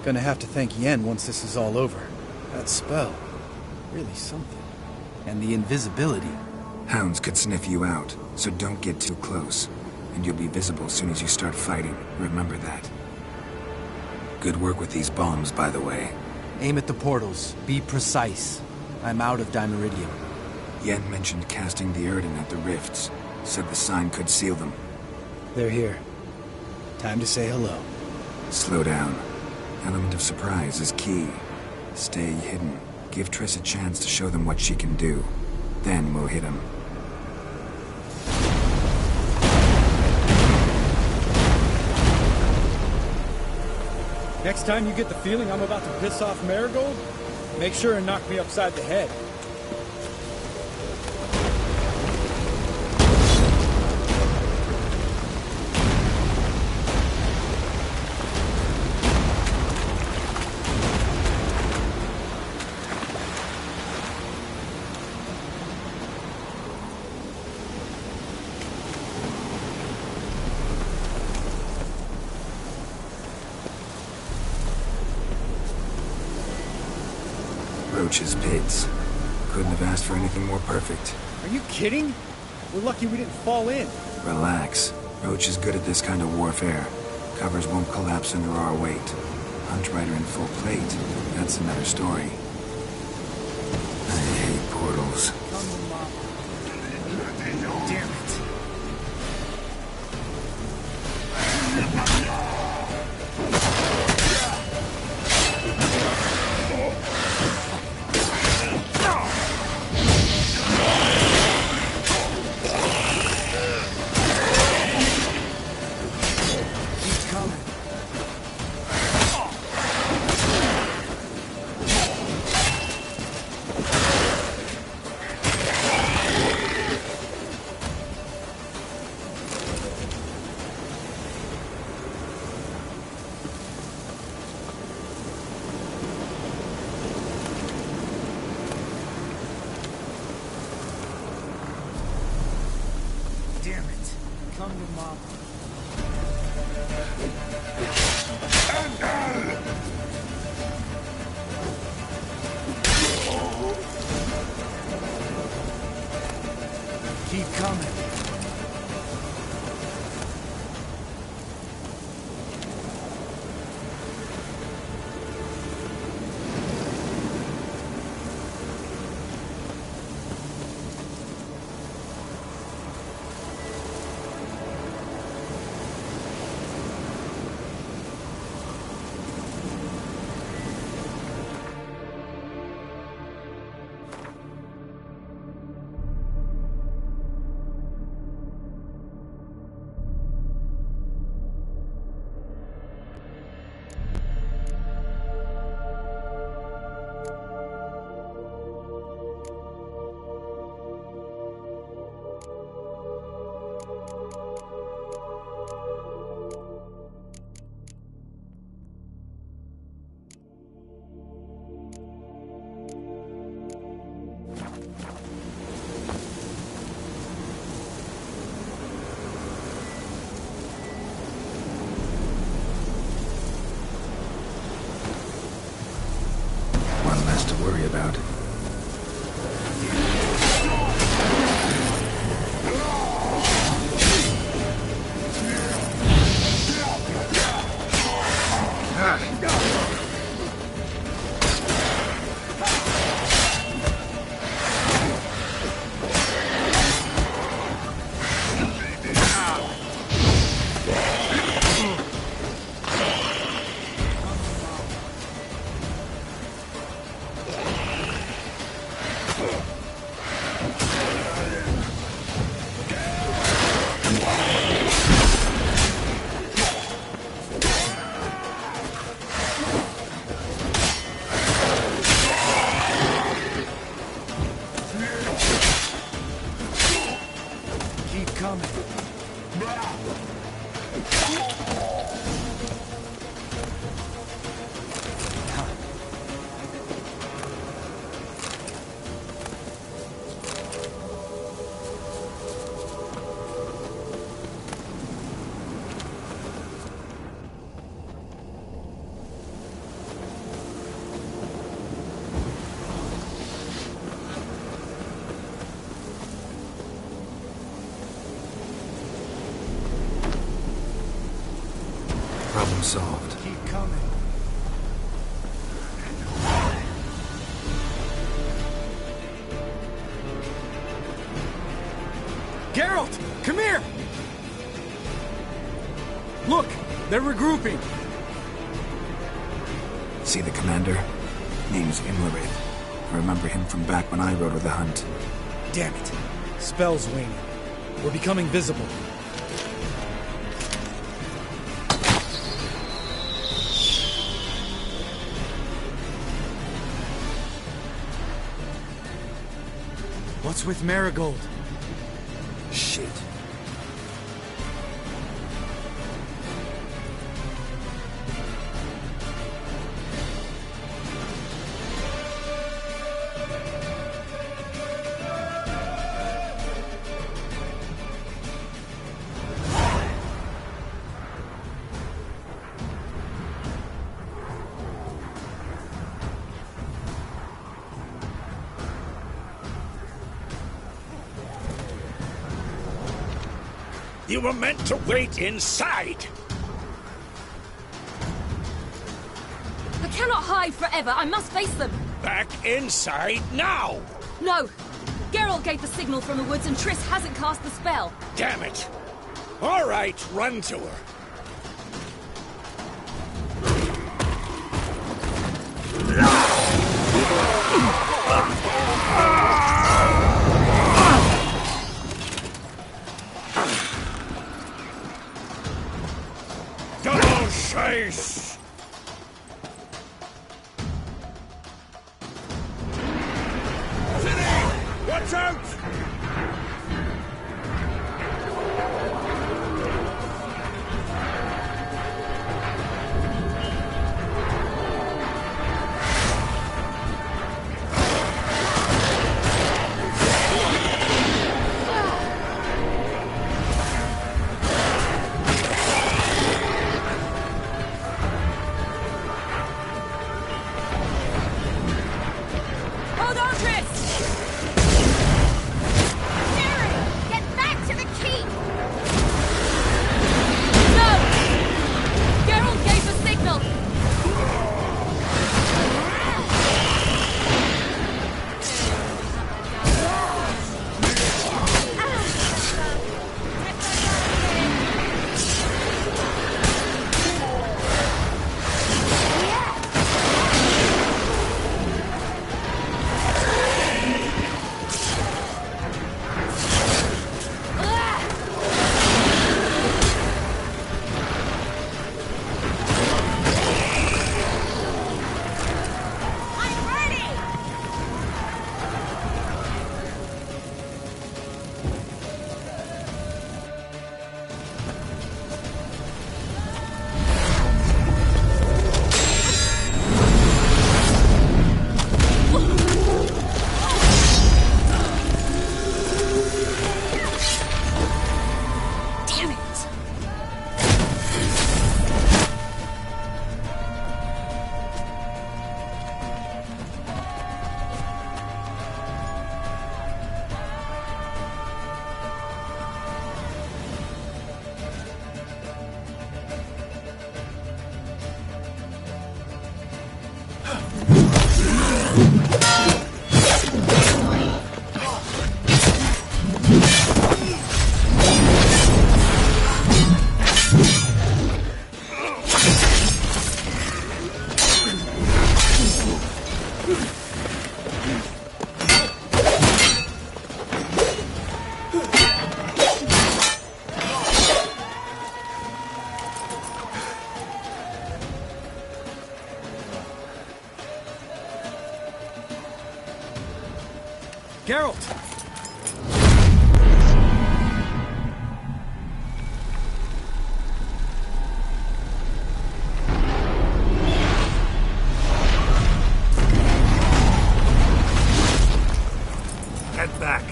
Gonna have to thank Yen once this is all over. That spell, really something. And the invisibility. Hounds could sniff you out, so don't get too close. And you'll be visible as soon as you start fighting. Remember that. Good work with these bombs, by the way. Aim at the portals. Be precise. I'm out of Dimeritium. Yen mentioned casting the Erdin at the rifts. Said the sign could seal them. They're here. Time to say hello. Slow down. Element of surprise is key. Stay hidden. Give Triss a chance to show them what she can do. Then we'll hit them. Next time you get the feeling I'm about to piss off Marigold, make sure and knock me upside the head. Roach's pits. Couldn't have asked for anything more perfect. Are you kidding? We're lucky we didn't fall in. Relax. Roach is good at this kind of warfare. Covers won't collapse under our weight. Hunt Rider in full plate. That's another story. I hate portals. Damn it. Keep coming. To worry about. Problem solved. Keep coming. Geralt! Come here! Look! They're regrouping! See the commander? Name's Imlerith. I remember him from back when I rode with the Hunt. Damn it. Spell's waning. We're becoming visible. What's with Marigold? Shit. You were meant to wait inside! I cannot hide forever. I must face them. Back inside now! No! Geralt gave the signal from the woods and Triss hasn't cast the spell. Damn it! All right, run to her. Double chase! Watch out! Hold on, Triss! Get back to the keep! No! Geralt gave the signal! Damn it! Geralt! Head back.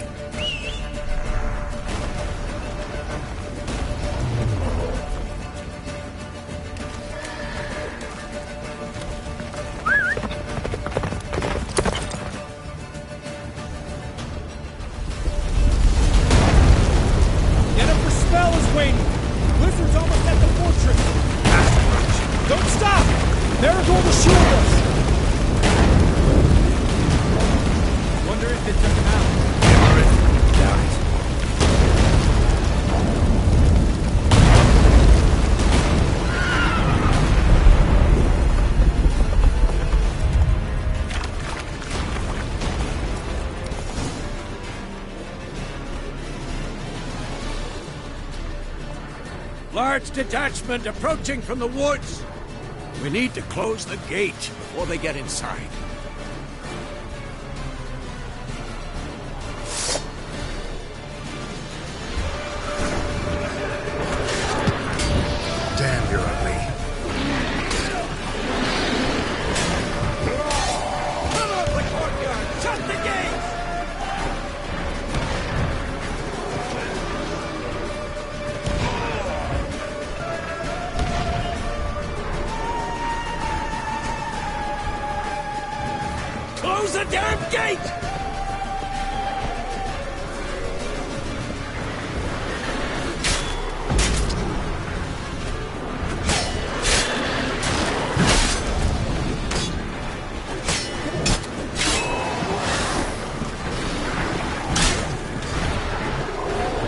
Large detachment approaching from the woods. We need to close the gate before they get inside. Damn, you're ugly. Come up the courtyard! Shut the gate! Close the damn gate!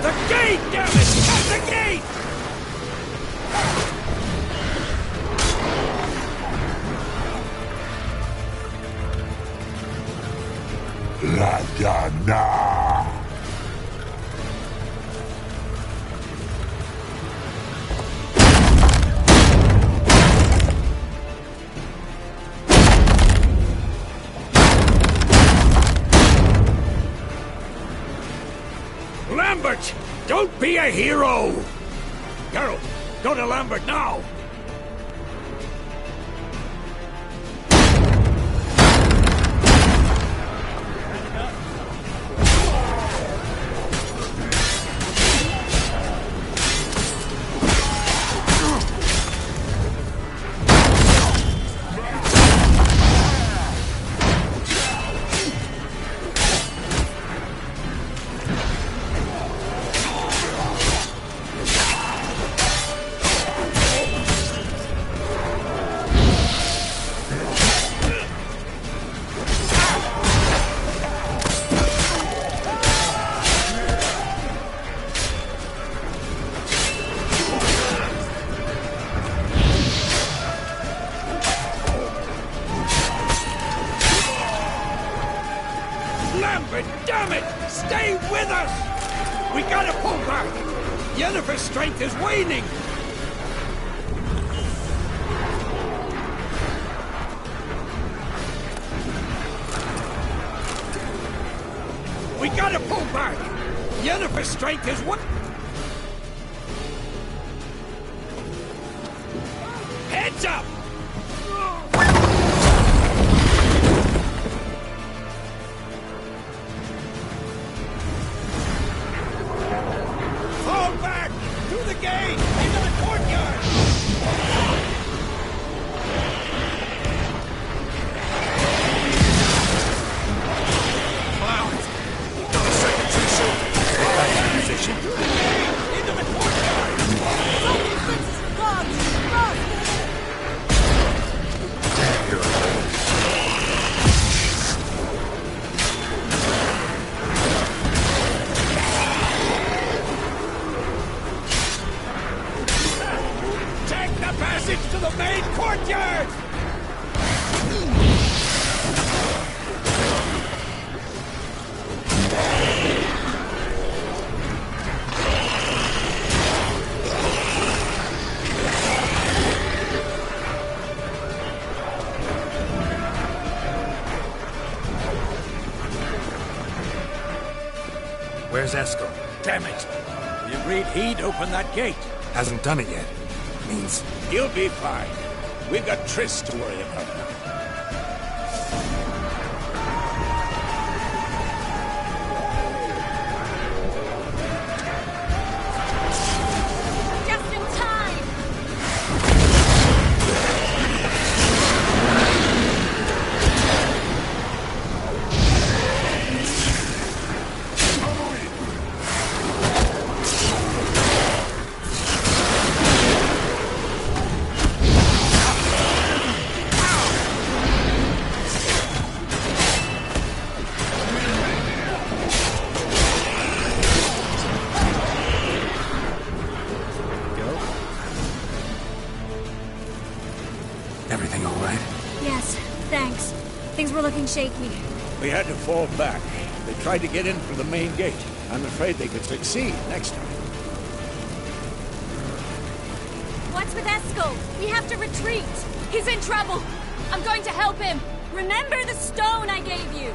The gate, damn it! Shut the gate! La Dana! Lambert! Don't be a hero! Geralt, go to Lambert now! Lambert, damn it! Stay with us! We gotta pull back! Yennefer's strength is waning! We gotta pull back! Yennefer's strength is what? Heads up! Fall back! Through the gate! Into the courtyard! Clowns! Not a second too soon! Get back in position! Into the courtyard! Somebody fixes the dogs! Run! Damn, you're ugly. Take the passage to the main courtyard! Where's Eskel? Damn it! We agreed he'd open that gate. Hasn't done it yet. Means He'll be fine. We've got Triss to worry about now. Just in time! everything all right? Yes, thanks. Things were looking shaky. We had to fall back. They tried to get in through the main gate. I'm afraid they could succeed next time. What's with Eskel? We have to retreat. He's in trouble. I'm going to help him. Remember the stone I gave you.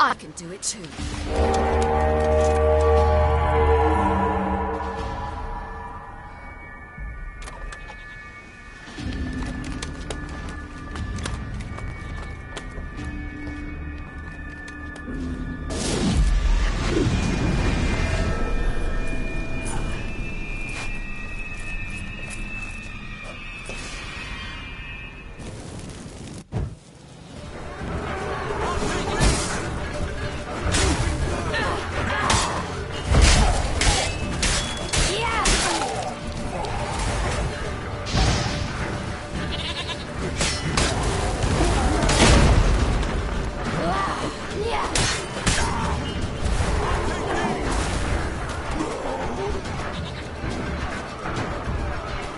I can do it too.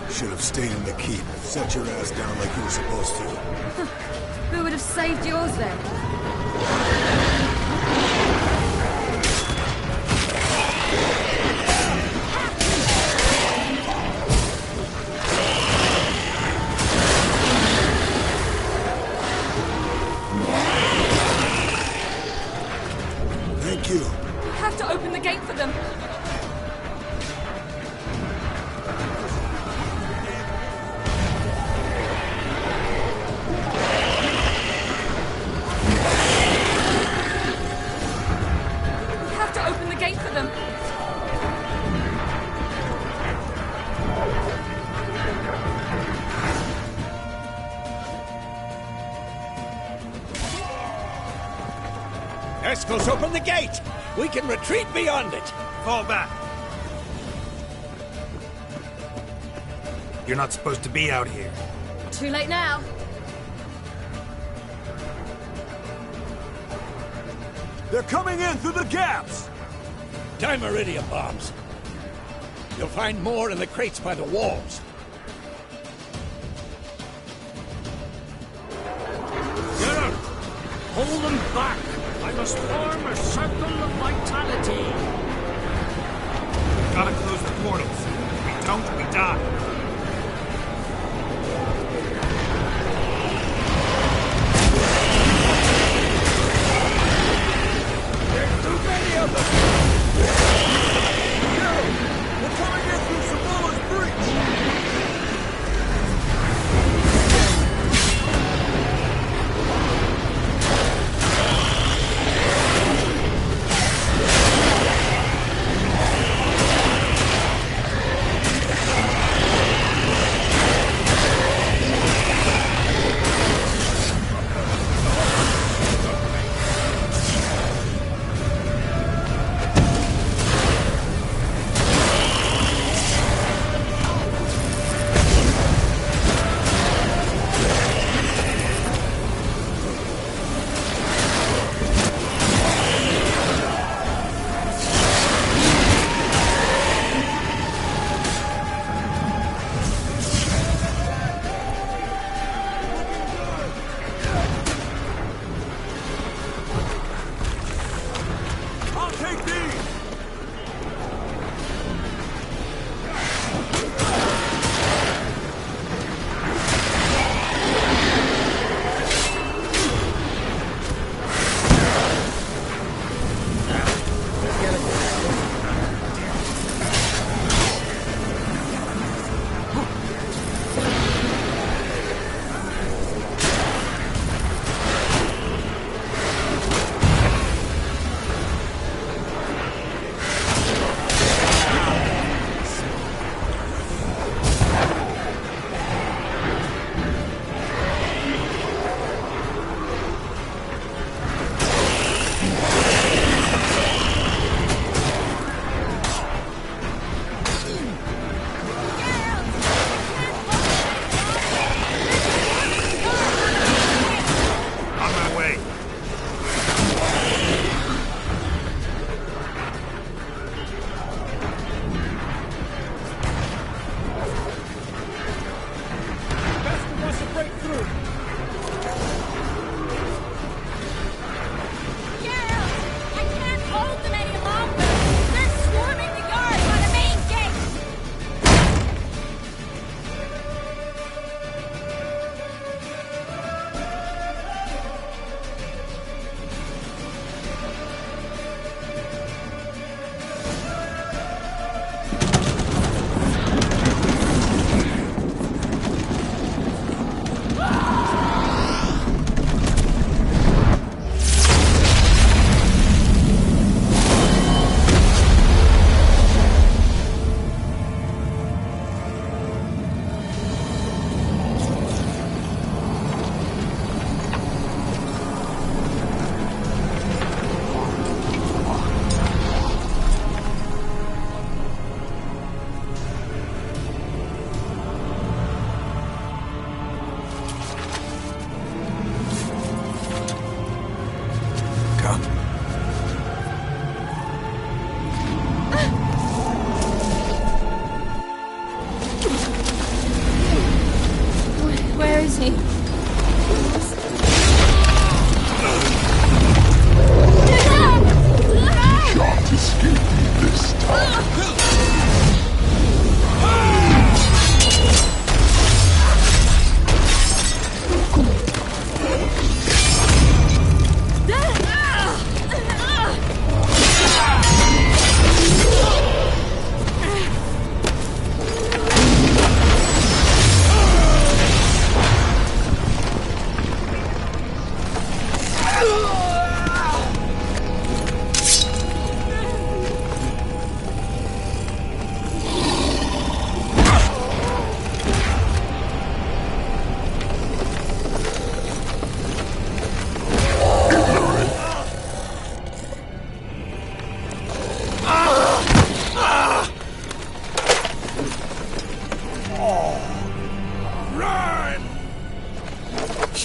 Should have stayed in the keep. Set your ass down like you were supposed to. Who would have saved yours then? Thank you. We have to open the gate for them. Eskel's open the gate! We can retreat beyond it! Fall back! You're not supposed to be out here. Too late now. They're coming in through the gaps! Dimeridium bombs. You'll find more in the crates by the walls. Get up! Hold them back! I must form a circle of vitality. Gotta close the portals. If we don't, we die. There's too many of them! We're coming in through Samoa's breach!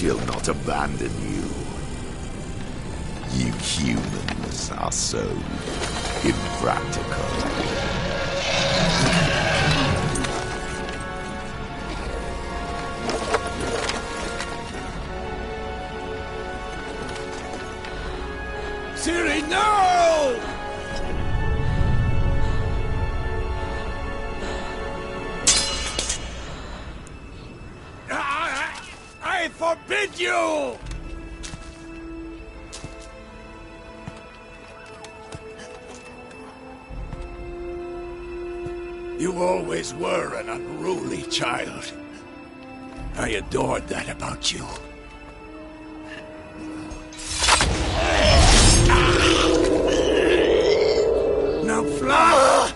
she'll not abandon you. You humans are so impractical. Ciri, no! I forbid you! You always were an unruly child. I adored that about you. Now fly!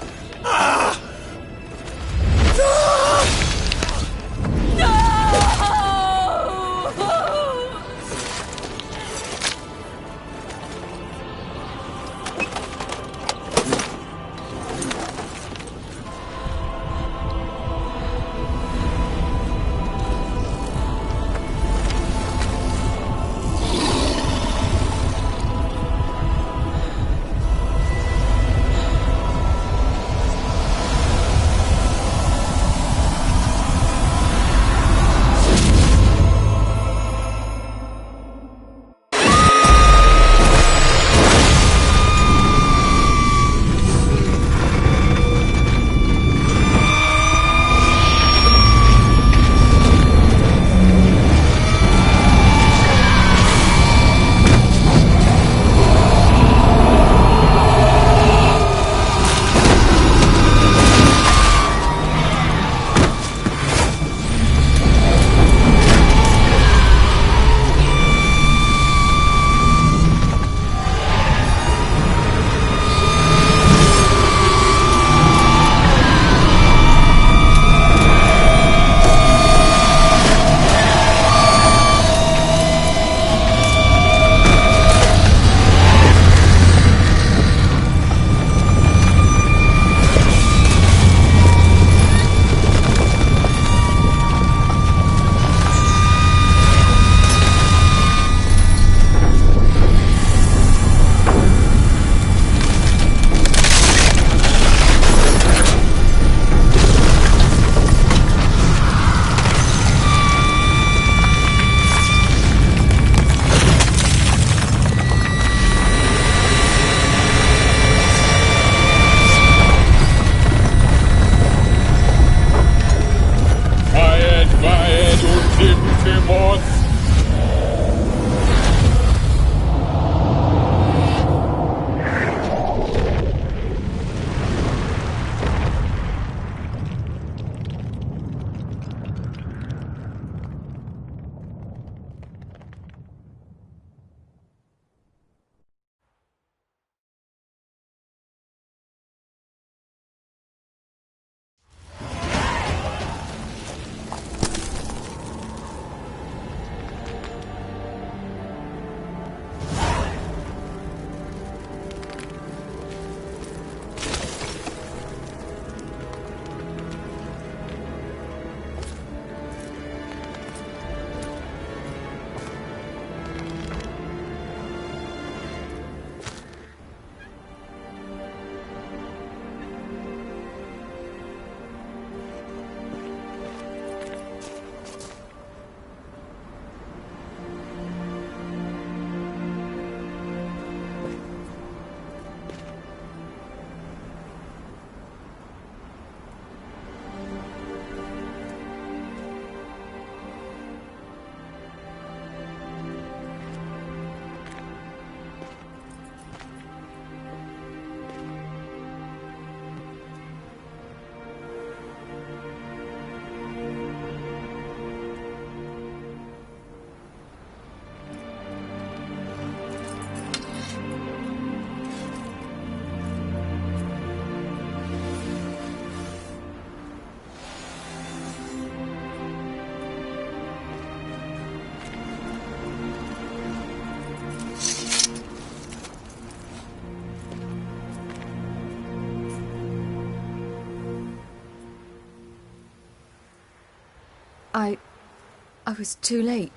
I was too late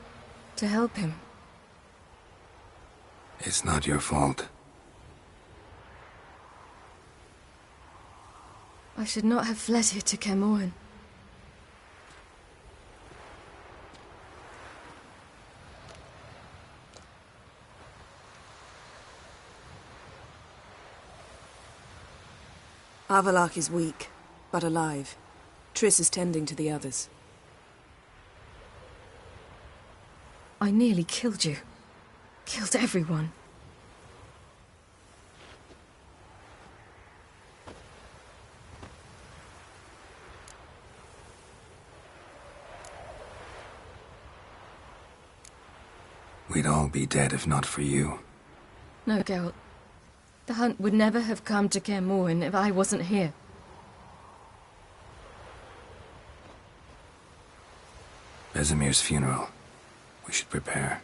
To help him. It's not your fault. I should not have fled here to Kaer Morhen. Avallac'h is weak, but alive. Triss is tending to the others. I nearly killed you. Killed everyone. We'd all be dead if not for you. No, Geralt. The hunt would never have come to Kaer Morhen if I wasn't here. Vesemir's funeral. We should prepare.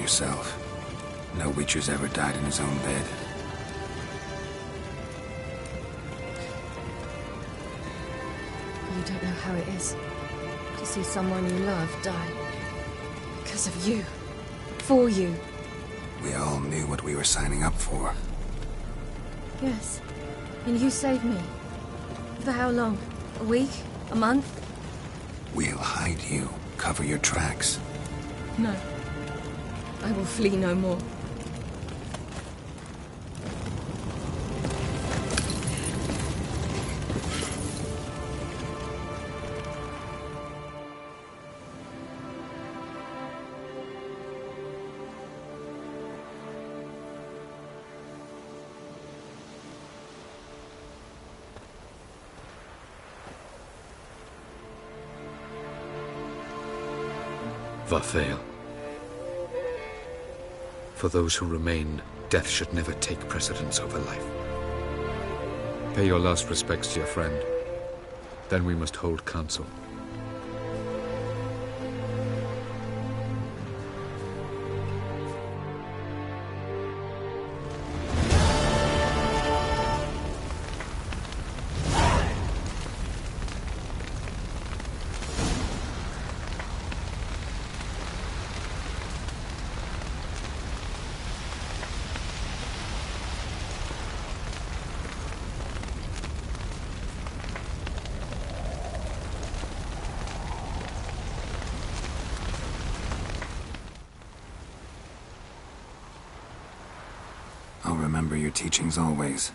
Yourself. No Witcher's ever died in his own bed. You don't know how it is to see someone you love die. Because of you. For you. We all knew what we were signing up for. Yes. And you saved me. For how long? A week? A month? We'll hide you. Cover your tracks. No. I will flee no more. Vathael. For those who remain, death should never take precedence over life. Pay your last respects to your friend. Then we must hold council. remember your teachings always.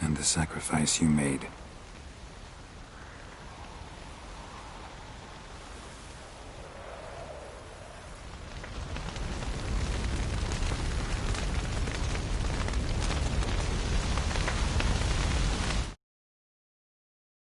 And the sacrifice you made.